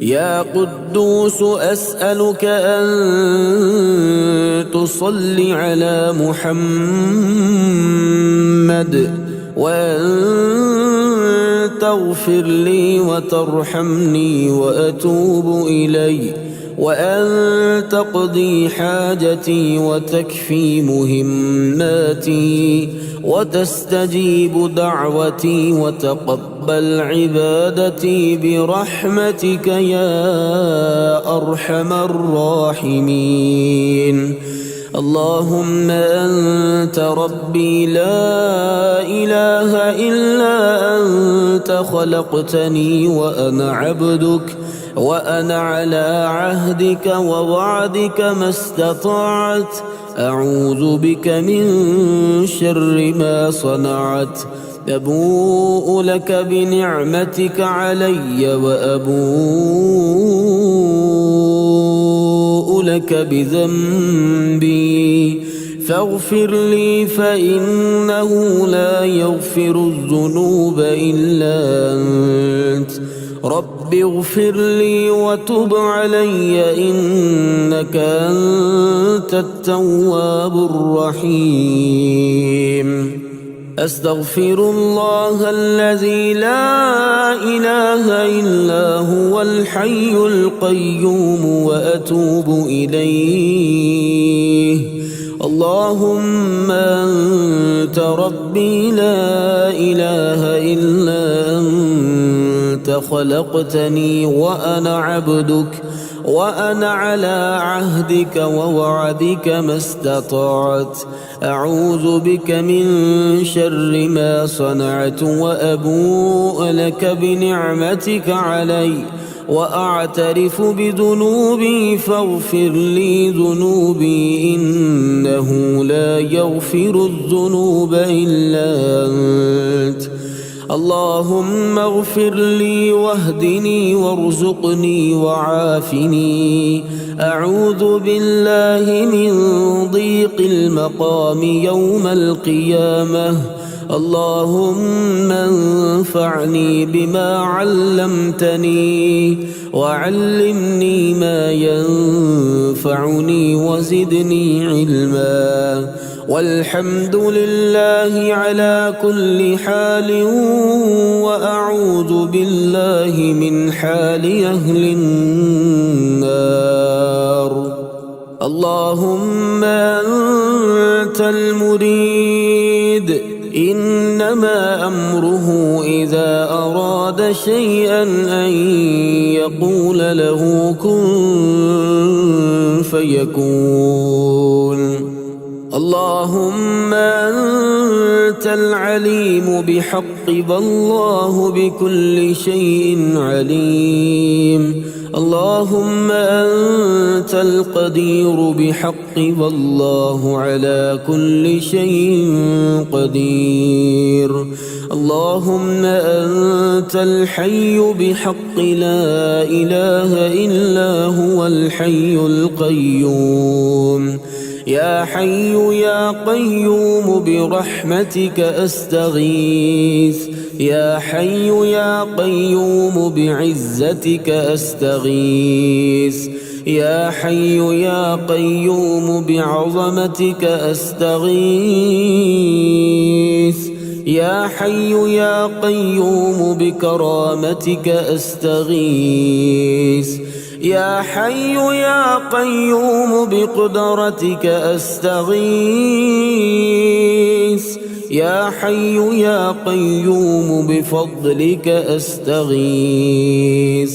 S1: يا قدوس أسألك أن تصلي على محمد، وأن تغفر لي وترحمني وأتوب إليك، وأن تقضي حاجتي وتكفي مهماتي، وتستجيب دعوتي وتقبل عبادتي برحمتك يا أرحم الراحمين. اللهم أنت ربي لا إله إلا أنت، خلقتني وأنا عبدك، وأنا على عهدك ووعدك ما استطعت. أعوذ بك من شر ما صنعت. أبوء لك بنعمتك علي، وأبوء لك بذنبي، فاغفر لي فإنه لا يغفر الذنوب إلا أنت. رب اغفر لي وتب علي، إنك أنت التواب الرحيم. أستغفر الله الذي لا إله إلا هو الحي القيوم، وأتوب إليه. اللهم أنت ربي لا إله إلا أنت، خلقتني وأنا عبدك، وأنا على عهدك ووعدك ما استطعت. أعوذ بك من شر ما صنعت، وأبوء لك بنعمتك علي، وأعترف بذنوبي، فاغفر لي ذنوبي، إنه لا يغفر الذنوب إلا أنت. اللهم اغفر لي واهدني وارزقني وعافني. أعوذ بالله من ضيق المقام يوم القيامة. اللهم انفعني بما علمتني، وعلمني ما ينفعني، وزدني علما. والحمد لله على كل حال، وأعوذ بالله من حال أهل النار. اللهم أنت المريد، إن إنما أمره إذا أراد شيئا أن يقول له كن فيكون. اللهم أنت العليم بحق والله بكل شيء عليم. اللهم أنت القدير بحق والله على كل شيء قدير. اللهم أنت الحي بحق لا إله إلا هو الحي القيوم. يا حي يا قيوم برحمتك أستغيث. يا حي يا قيوم بعزتك أستغيث. يا حي يا قيوم بعظمتك أستغيث. يا حي يا قيوم بكرامتك أستغيث. يا حي يا قيوم بقدرتك أستغيث. يا حي يا قيوم بفضلك أستغيث.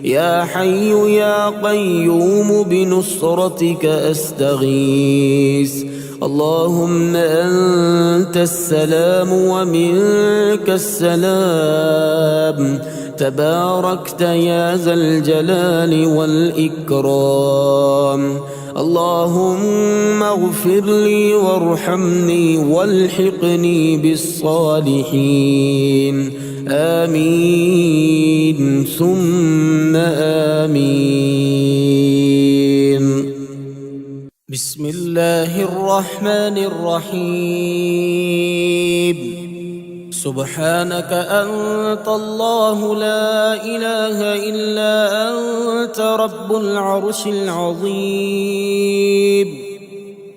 S1: يا حي يا قيوم بنصرتك أستغيث. اللهم أنت السلام ومنك السلام. تباركت يا ذا الجلال والإكرام. اللهم اغفر لي وارحمني والحقني بالصالحين. آمين ثم آمين. بسم الله الرحمن الرحيم. سبحانك أنت الله لا إله إلا أنت رب العرش العظيم.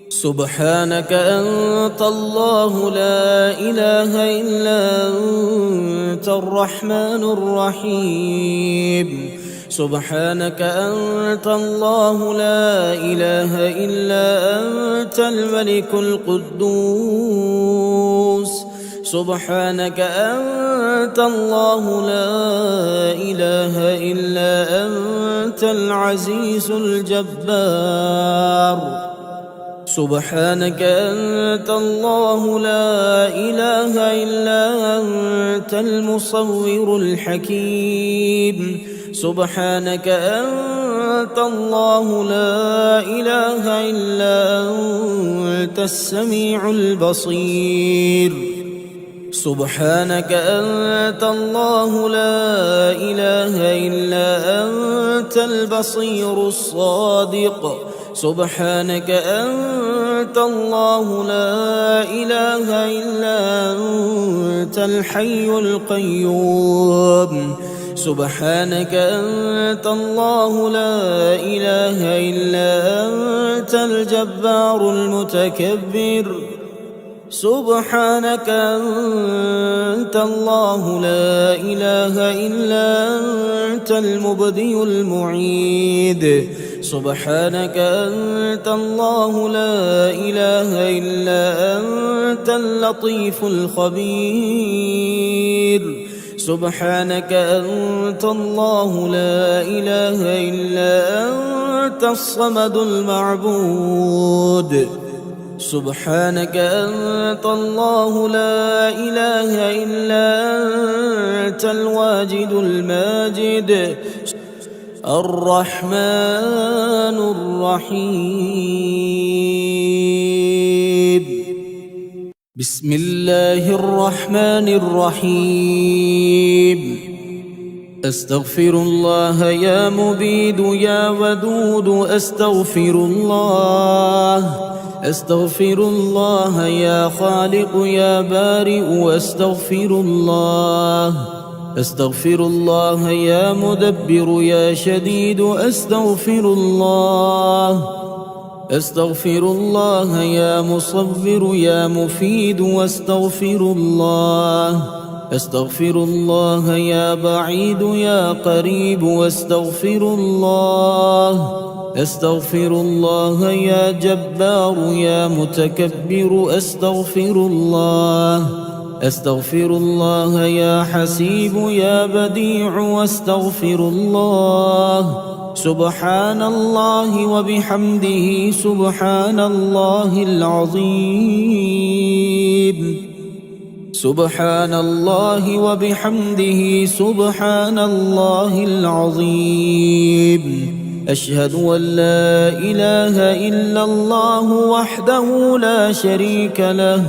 S1: سبحانك أنت الله لا إله إلا أنت الرحمن الرحيم. سبحانك أنت الله لا إله إلا أنت الملك القدوس. سبحانك أنت الله لا إله إلا أنت العزيز الجبار. سبحانك أنت الله لا إله إلا أنت المصور الحكيم. سبحانك أنت الله لا إله إلا أنت السميع البصير. سبحانك أنت الله لا إله إلا أنت البصير الصادق. سبحانك أنت الله لا إله إلا أنت الحي القيوم. سبحانك أنت الله لا إله إلا أنت الجبار المتكبر. سبحانك أنت الله لا إله إلا أنت المبدئ المعيد. سبحانك أنت الله لا إله إلا أنت اللطيف الخبير. سبحانك أنت الله لا إله إلا أنت الصمد المعبود. سبحانك أنت الله لا إله إلا أنت الواجد الماجد الرحمن الرحيم. بسم الله الرحمن الرحيم. أستغفر الله يا مبيد يا ودود. أستغفر الله. أستغفر الله يا خالق يا بارئ. أستغفر الله. أستغفر الله يا مدبر يا شديد. أستغفر الله. أستغفر الله يا مصور يا مفيد. أستغفر الله. أستغفر الله يا بعيد يا قريب. أستغفر الله. أستغفر الله يا جبار يا متكبر. أستغفر الله. أستغفر الله يا حسيب يا بديع واستغفر الله. سبحان الله وبحمده سبحان الله العظيم. سبحان الله وبحمده سبحان الله العظيم. أشهد أن لا إله إلا الله وحده لا شريك له،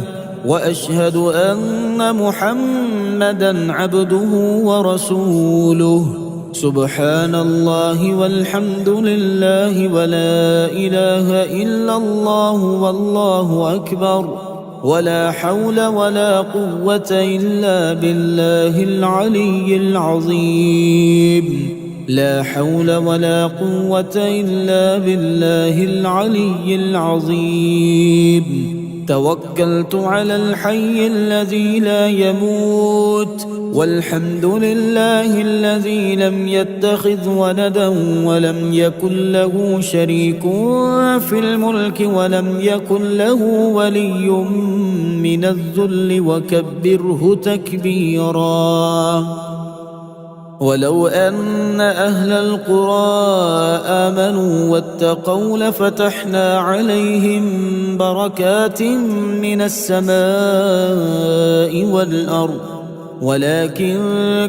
S1: وأشهد أن محمدًا عبده ورسوله. سبحان الله والحمد لله ولا إله إلا الله والله أكبر، ولا حول ولا قوة إلا بالله العلي العظيم. لا حول ولا قوة إلا بالله العلي العظيم. توكلت على الحي الذي لا يموت، والحمد لله الذي لم يتخذ ولدا ولم يكن له شريك في الملك ولم يكن له ولي من الذل وكبره تكبيرا. ولو أن أهل القرى آمنوا واتقوا لفتحنا عليهم بركات من السماء والأرض، ولكن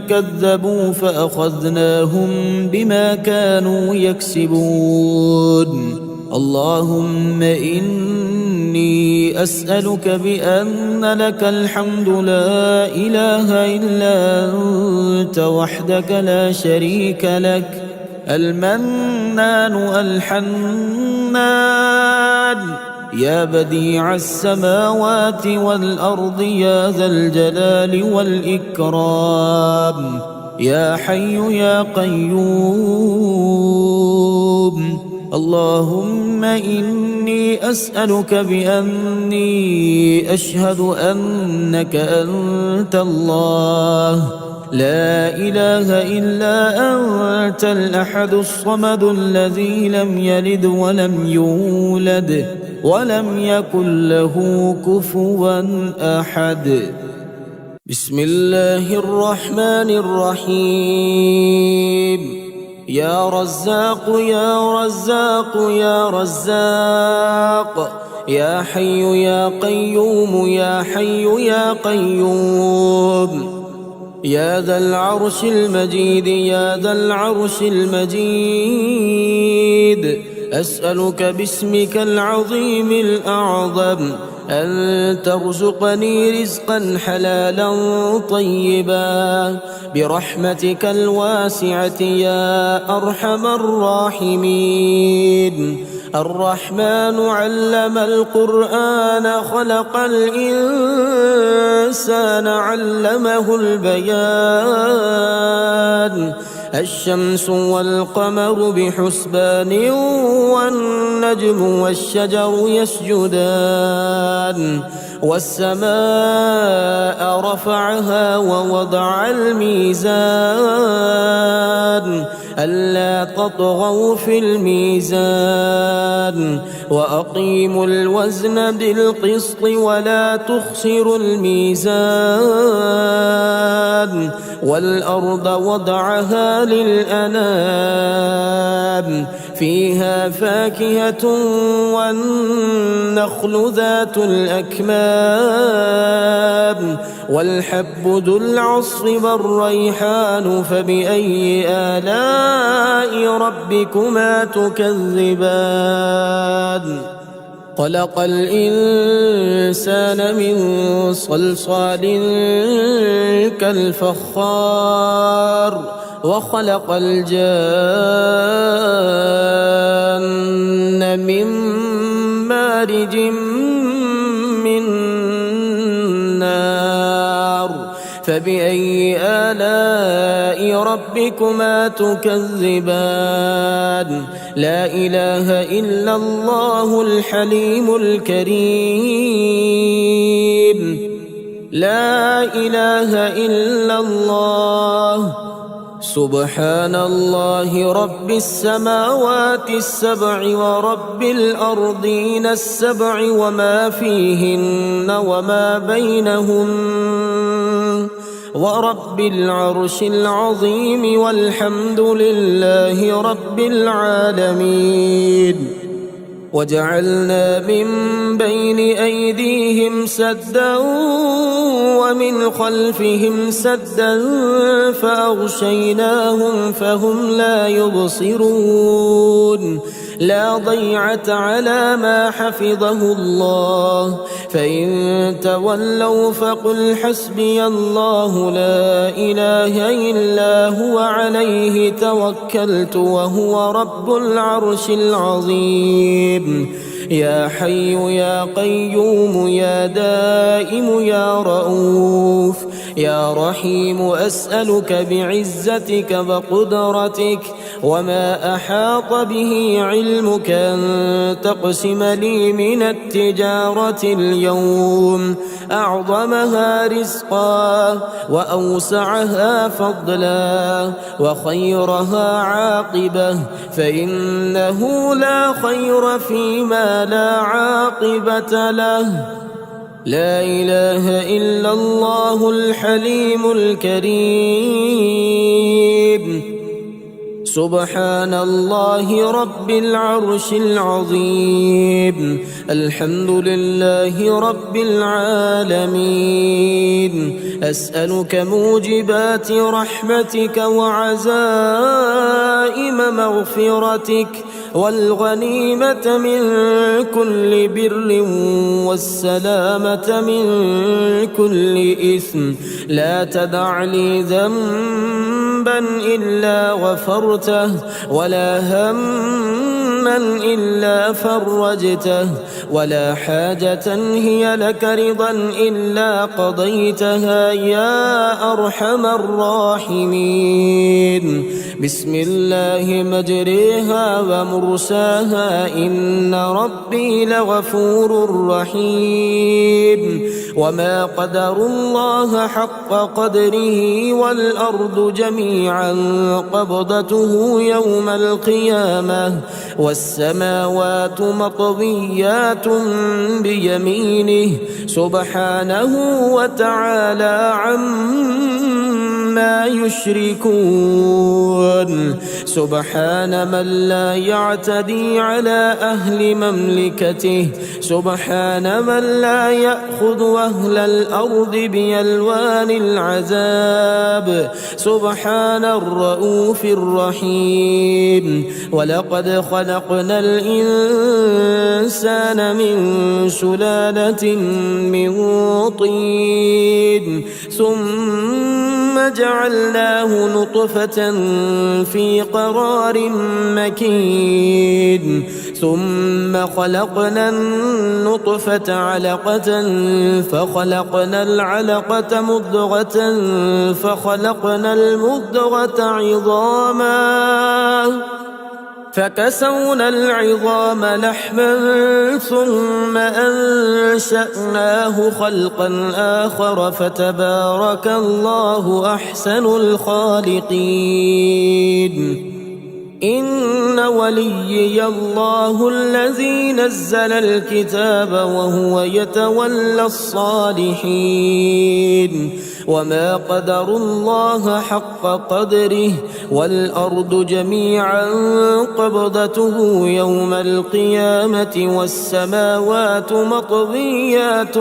S1: كذبوا فأخذناهم بما كانوا يكسبون. اللهم إني أسألك بأن لك الحمد لا إله إلا أنت وحدك لا شريك لك، المنان الحنان، يا بديع السماوات والأرض يا ذا الجلال والإكرام، يا حي يا قيوم. اللهم إني أسألك بأني أشهد أنك أنت الله، لا إله إلا أنت الأحد الصمد الذي لم يلد ولم يولد ولم يكن له كفوا أحد. بسم الله الرحمن الرحيم. يا رزاق يا رزاق يا رزاق، يا حي يا قيوم يا حي يا قيوم، يا ذا العرش المجيد يا ذا العرش المجيد. أسألك باسمك العظيم الأعظم أن ترزقني رزقا حلالا طيبا برحمتك الواسعة يا أرحم الراحمين. الرحمن علم القرآن خلق الإنسان علمه البيان. الشمس والقمر بحسبان والنجم والشجر يسجدان، والسماء رفعها ووضع الميزان ألا تطغوا في الميزان وأقيموا الوزن بالقسط ولا تخسروا الميزان. والأرض وضعها للأنام فيها فاكهة والنخل ذات الأكمام والحب ذو العصف والريحان، فبأي آلاء ربكما تكذبان؟ خلق الإنسان من صلصال كالفخار وخلق الجان من مارج من نار، فبأي آلاء ربكما تكذبان؟ لا إله إلا الله الحليم الكريم، لا إله إلا الله سبحان الله رب السماوات السبع ورب الأرضين السبع وما فيهن وما بينهم ورب العرش العظيم والحمد لله رب العالمين. وجعلنا من بين أيديهم سدا ومن خلفهم سدا فأغشيناهم فهم لا يبصرون. لا ضيعة على ما حفظه الله، فإن تولوا فقل حسبي الله لا إله إلا هو عليه توكلت وهو رب العرش العظيم. يا حي يا قيوم يا دائم يا رؤوف يا رحيم أسألك بعزتك وقدرتك وما أحاط به علمك أن تقسم لي من التجارة اليوم أعظمها رزقا وأوسعها فضلا وخيرها عاقبة، فإنه لا خير فيما لا عاقبة له. لا إله إلا الله الحليم الكريم. سبحان الله رب العرش العظيم. الحمد لله رب العالمين. أسألك موجبات رحمتك وعزائم مغفرتك والغنيمة من كل بر والسلامة من كل إثم. لا تدع لي ذنبا إلا غفرته ولا هما إلا فرجته ولا حاجة هي لك رضا إلا قضيتها يا أرحم الراحمين. بسم الله مجريها ومرساها إن ربي لغفور رحيم. وما قدروا الله حق قدره والأرض جميعا قبضته يوم القيامة والسماوات مطويات بيمينه سبحانه وتعالى عما يشركون. سبحان من لا يعتدي على أهل مملكته. سبحان من لا يأخذ أهل الأرض بألوان العذاب. سبحان الرؤوف الرحيم. ولقد خلقنا الإنسان من سلالة من طين ثم جعلناه نطفة في قرار مكين ثم خلقنا النطفة علقة فخلقنا العلقة مضغة فخلقنا المضغة عظاما فكسونا العظام لحما ثم أنشأناه خلقا آخر فتبارك الله أحسن الخالقين. إن وليي الله الذي نزل الكتاب وهو يتولى الصالحين. وما قدروا الله حق قدره والأرض جميعا قبضته يوم القيامة والسماوات مطويات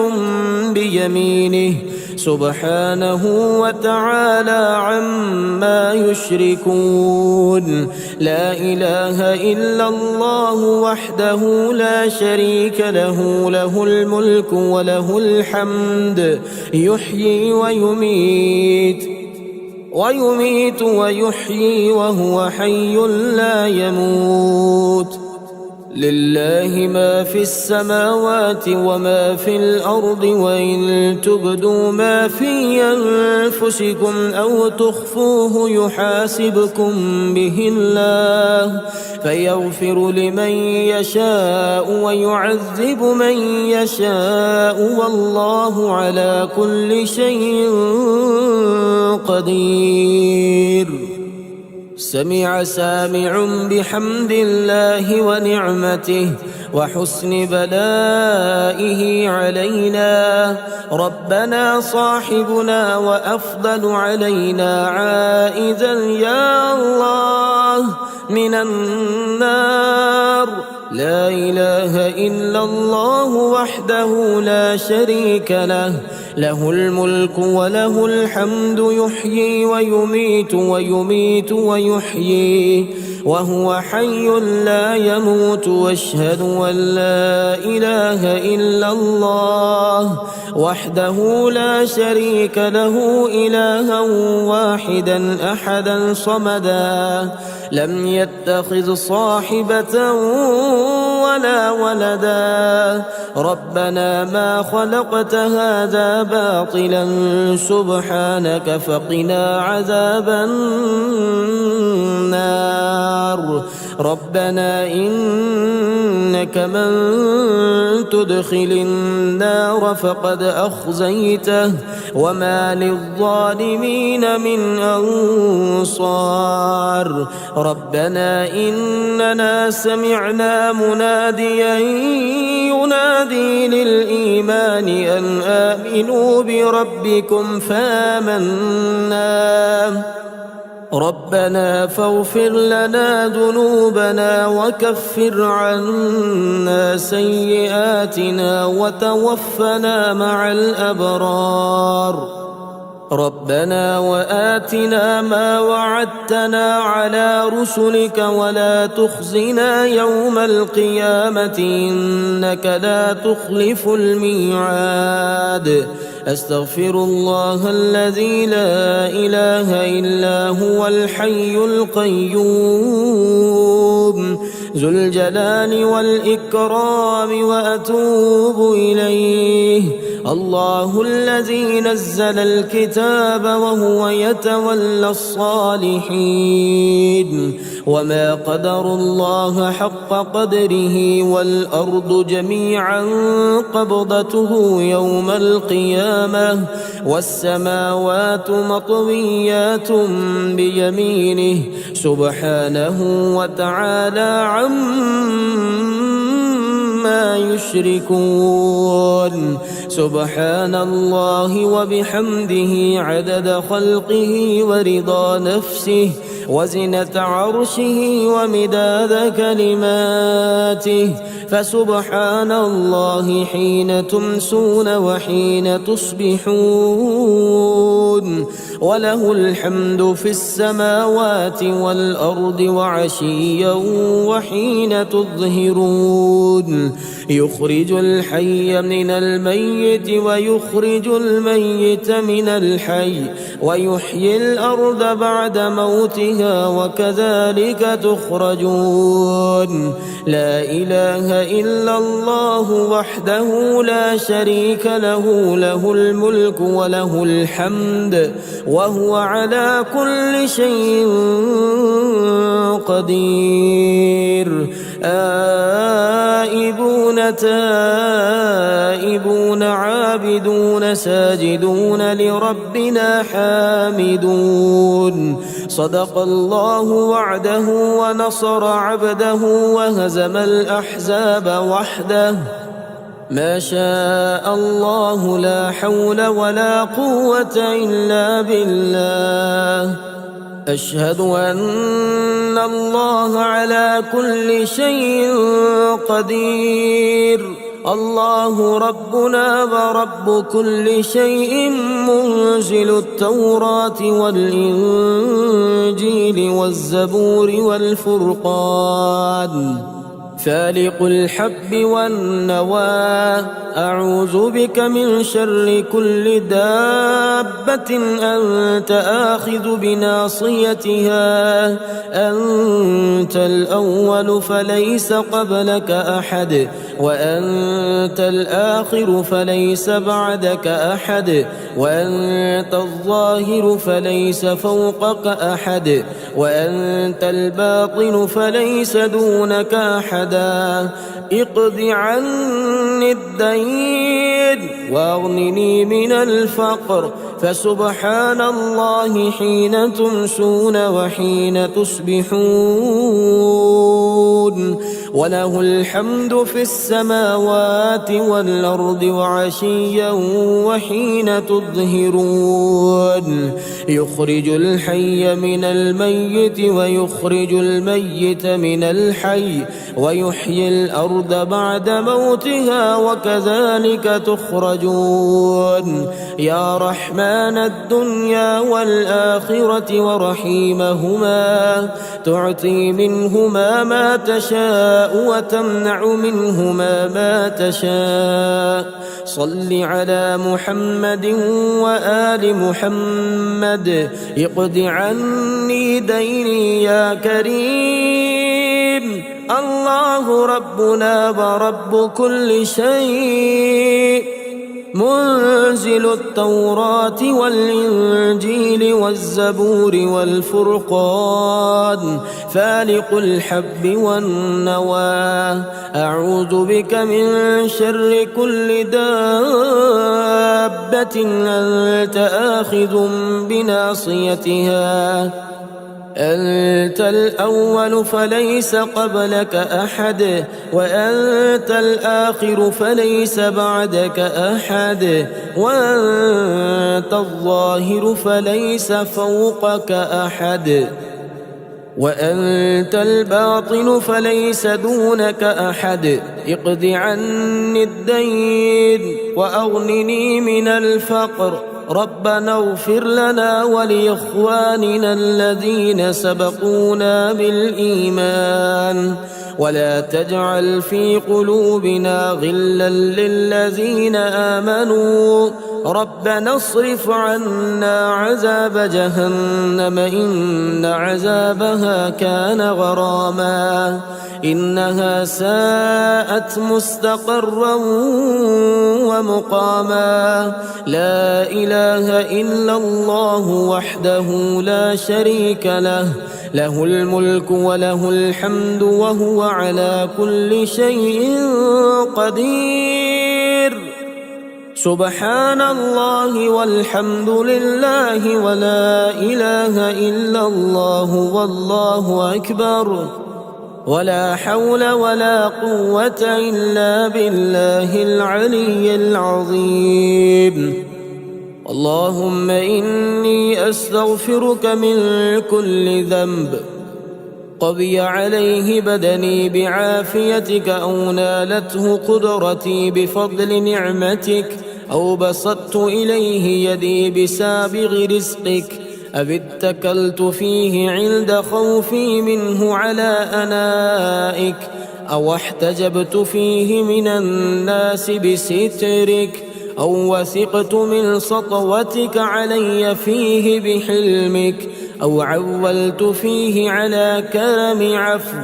S1: بيمينه سبحانه وتعالى عما يشركون. لا إله إلا الله وحده لا شريك له له الملك وله الحمد يحيي ويميت ويحيي وهو حي لا يموت. لله ما في السماوات وما في الأرض وإن تبدوا ما في أنفسكم أو تخفوه يحاسبكم به الله فيغفر لمن يشاء ويعذب من يشاء والله على كل شيء قدير. سمع سامع بحمد الله ونعمته وحسن بلائه علينا. ربنا صاحبنا وأفضل علينا عائدا يا الله من النار. لا إله إلا الله وحده لا شريك له، له الملك وله الحمد، يحيي ويميت ويميت ويحيي وهو حي لا يموت. واشهد أن لا إله إلا الله وحده لا شريك له، إلها واحدا أحدا صمدا، لم يتخذ صاحبة ولا ولدا. ربنا ما خلقت هذا باطلا سبحانك فقنا عذاب النار. ربنا إنك من تدخل النار فقد أخزيته وما للظالمين من أنصار. ربنا إننا سمعنا مناديا ينادي للإيمان أن آمنوا بربكم فآمنا. ربنا فاغفر لنا ذنوبنا وكفر عنا سيئاتنا وتوفنا مع الأبرار. ربنا وآتنا ما وعدتنا على رسلك ولا تخزنا يوم القيامة إنك لا تخلف الميعاد. أستغفر الله الذي لا إله إلا هو الحي القيوم ذو الجلال والإكرام وأتوب إليه. الله الذي نزل الكتاب وهو يتولى الصالحين وما قدر الله حق قدره والأرض جميعا قبضته يوم القيامة والسماوات مطويات بيمينه سبحانه وتعالى عما يشركون. سبحان الله وبحمده عدد خلقه ورضا نفسه وزنة عرشه ومداد كلماته. فسبحان الله حين تمسون وحين تصبحون وله الحمد في السماوات والأرض وعشيا وحين تظهرون. يخرج الحي من الميت ويخرج الميت من الحي ويحيي الأرض بعد موتها وكذلك تخرجون. لا إله إلا الله وحده لا شريك له، له الملك وله الحمد وهو على كل شيء قدير. آئبون تائبون عابدون ساجدون لربنا حامدون. صدق الله وعده ونصر عبده وهزم الأحزاب وحده. ما شاء الله لا حول ولا قوة إلا بالله. أشهد أن الله على كل شيء قدير. الله ربنا ورب كل شيء منزل التوراة والإنجيل والزبور والفرقان فالق الحب والنوى. أعوذ بك من شر كل دابة أنت آخذ بناصيتها. أنت الأول فليس قبلك أحد وأنت الآخر فليس بعدك أحد وأنت الظاهر فليس فوقك أحد وأنت الباطن فليس دونك أحدا. اقض عنا عني الدين وأغنني من الفقر. فسبحان الله حين تمسون وحين تصبحون، وله الحمد في السماوات والأرض وعشيا وحين تظهرون. يخرج الحي من الميت ويخرج الميت من الحي ويحيي الأرض بعد موتها وكذلك تخرجون. يا رحمن الدنيا والآخرة ورحيمهما، تعطي منهما ما تشاء وتمنع منهما ما تشاء. صل على محمد وآل محمد، اقض عني ديني يا كريم. الله ربنا ورب كل شيء، منزل التوراة والإنجيل والزبور والفرقان، فالق الحب والنوى. أعوذ بك من شر كل دابة أنت آخذ بناصيتها. أنت الأول فليس قبلك أحد، وأنت الآخر فليس بعدك أحد، وأنت الظاهر فليس فوقك أحد، وأنت الباطن فليس دونك أحد. اقض عني الدين وأغنني من الفقر. ربنا اغفر لنا ولإخواننا الذين سبقونا بالإيمان، ولا تجعل في قلوبنا غلا للذين آمنوا. ربنا اصرف عنا عذاب جهنم إن عذابها كان غراما، إنها ساءت مستقرا ومقاما. لا إله إلا الله وحده لا شريك له، له الملك وله الحمد وهو على كل شيء قدير. سبحان الله والحمد لله ولا إله إلا الله والله أكبر، ولا حول ولا قوة إلا بالله العلي العظيم. اللهم إني أستغفرك من كل ذنب قضي عليه بدني بعافيتك، أو نالته قدرتي بفضل نعمتك، أو بسطت إليه يدي بسابغ رزقك، أو اتكلت فيه عند خوفي منه على أنائك، أو احتجبت فيه من الناس بسترك، أو وثقت من سطوتك علي فيه بحلمك، أو عولت فيه على كرم عفو.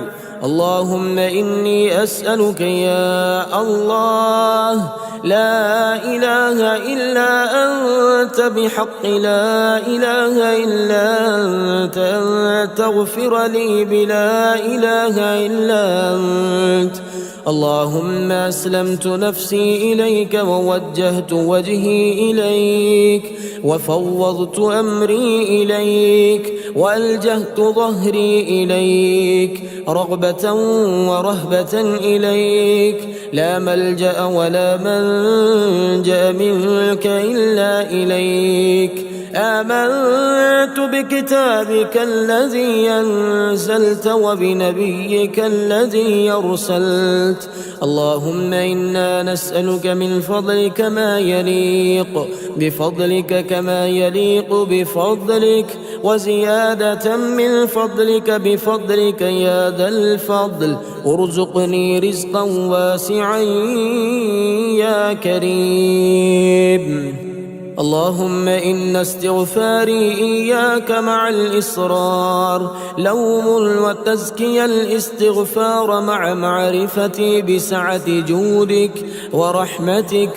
S1: اللهم إني أسألك يا الله لا إله إلا أنت بحق لا إله إلا أنت أن تغفر لي بلا إله إلا أنت. اللهم أسلمت نفسي إليك ووجهت وجهي إليك وفوضت أمري إليك وألجهت ظهري إليك رغبة ورهبة إليك، لا ملجأ ولا منجأ منك إلا إليك. آمنت بكتابك الذي أنزلت وبنبيك الذي أرسلت. اللهم إنا نسألك من فضلك ما يليق بفضلك كما يليق بفضلك، وزيادة من فضلك بفضلك يا ذا الفضل. ارزقني رزقا واسعا يا كريم. اللهم إن استغفاري إياك مع الإصرار لوم، وتزكي الاستغفار مع معرفتي بسعة جودك ورحمتك.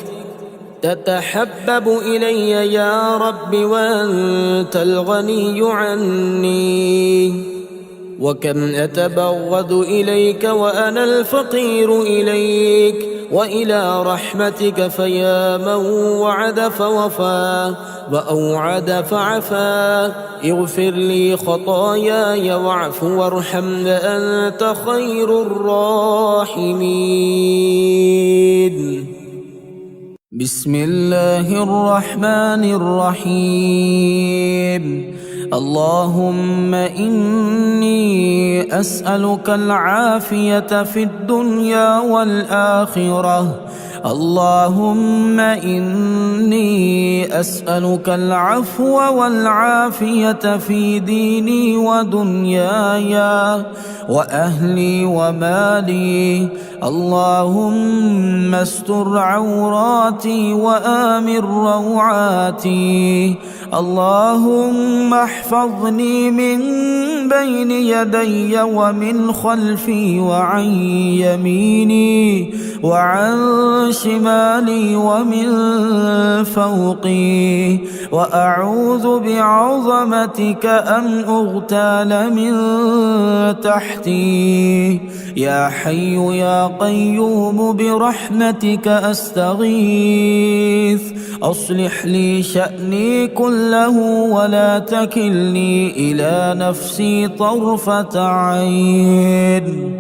S1: تتحبب إلي يا رب وأنت الغني عني، وكم أتبغض إليك وأنا الفقير إليك. وإلى رحمتك فيا من وعد فوفى وأوعد فعفى اغفر لي خطاياي واعف وارحم أنت خير الراحمين.
S2: بسم الله الرحمن الرحيم. اللهم إني أسألك العافية في الدنيا والآخرة. اللهم إني أسألك العفو والعافية في ديني ودنياي وأهلي ومالي. اللهم استر عوراتي وآمن روعاتي. اللهم احفظني من بين يدي ومن خلفي وعن يميني وعن شمالي ومن فوقي. وأعوذ بعظمتك أن أغتال من تحتي. يا حي يا قيوم برحمتك أستغيث. أصلح لي شأني كله ولا تكلني إلى نفسي طرفة عين.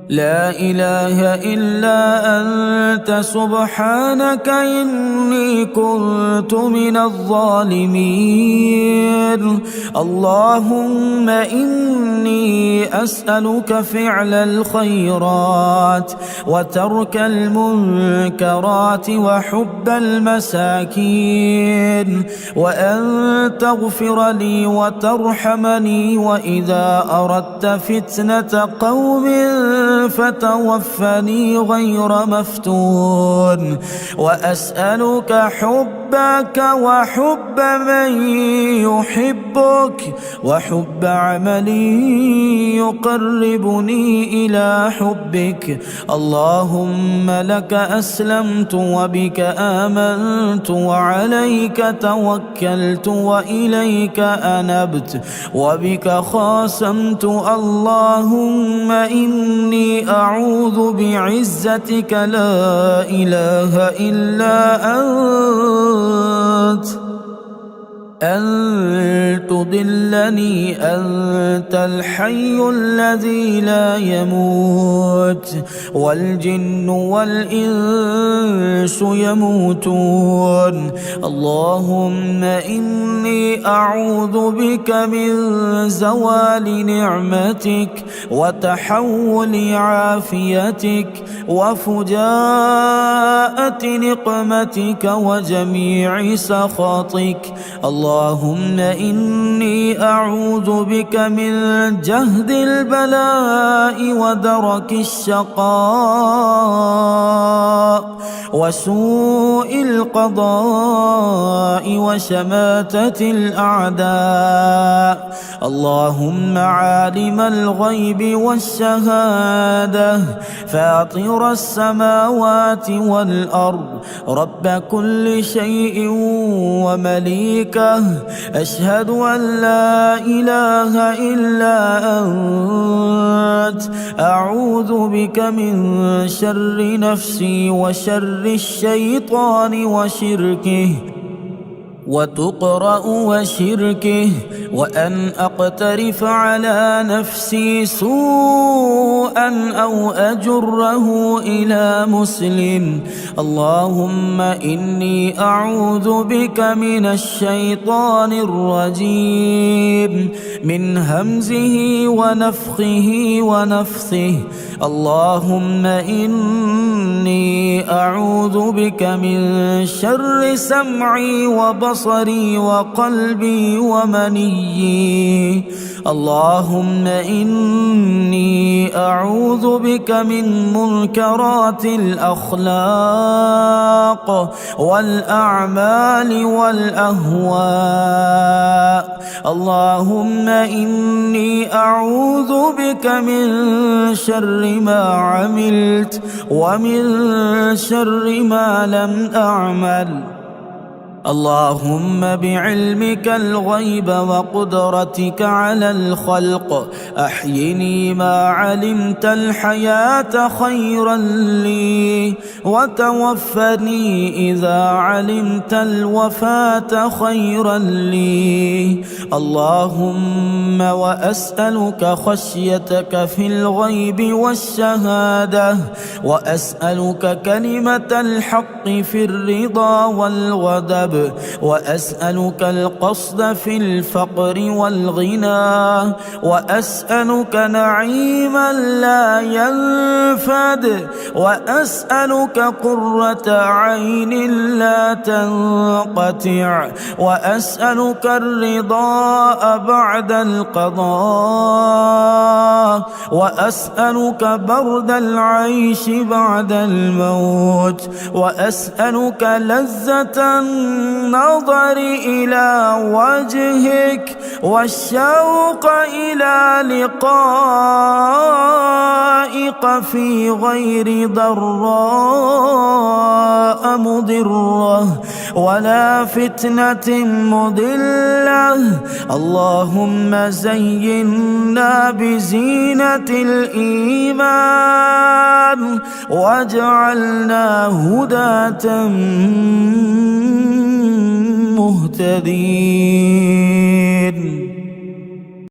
S2: لا إله إلا أنت سبحانك إني كنت من الظالمين. اللهم إني أسألك فعل الخيرات وترك المنكرات وحب المساكين، وأن تغفر لي وترحمني وإذا أردت فتنة قوم فتوفني غير مفتون. وأسألك حبك وحب من يحبك وحب عمل يقربني إلى حبك. اللهم لك أسلمت وبك آمنت وعليك توكلت وإليك أنبت وبك خاصمت. اللهم إني أعوذ بعزتك لا إله إلا أنت أن تضلني. أنت الحي الذي لا يموت والجن والإنس يموتون. اللهم إني أعوذ بك من زوال نعمتك وتحول عافيتك وفجاءة نقمتك وجميع سخطك. اللهم إني أعوذ بك من جهد البلاء ودرك الشقاء وسوء القضاء وشماتة الأعداء. اللهم عالم الغيب والشهادة فاطر السماوات والأرض رب كل شيء ومليكه، أشهد أن لا إله إلا أنت. أعوذ بك من شر نفسي وشر الشيطان وشركه وتقرأ وشركه، وأن أقترف على نفسي سوءا أو أجره إلى مسلم. اللهم إني أعوذ بك من الشيطان الرجيم من همزه ونفخه ونفثه. اللهم إني أعوذ بك من شر سمعي وبصري وقلبي ومنيي. اللهم إني أعوذ بك من منكرات الأخلاق والأعمال والأهواء. اللهم إني أعوذ بك من شر ما عملت ومن شر ما لم أعمل. اللهم بعلمك الغيب وقدرتك على الخلق أحيني ما علمت الحياة خيرا لي وتوفني إذا علمت الوفاة خيرا لي. اللهم وأسألك خشيتك في الغيب والشهادة وأسألك كلمة الحق في الرضا والغضب وأسألك القصد في الفقر والغنى وأسألك نعيما لا ينفد وأسألك قرة عين لا تنقطع وأسألك الرضا بعد القضاء وأسألك برد العيش بعد الموت وأسألك لذة النظر إلى وجهك والشوق إلى لقائك في غير ضراء مضرة ولا فتنة مضلة. اللهم زينا بزينة الإيمان واجعلنا هداة مهتدين.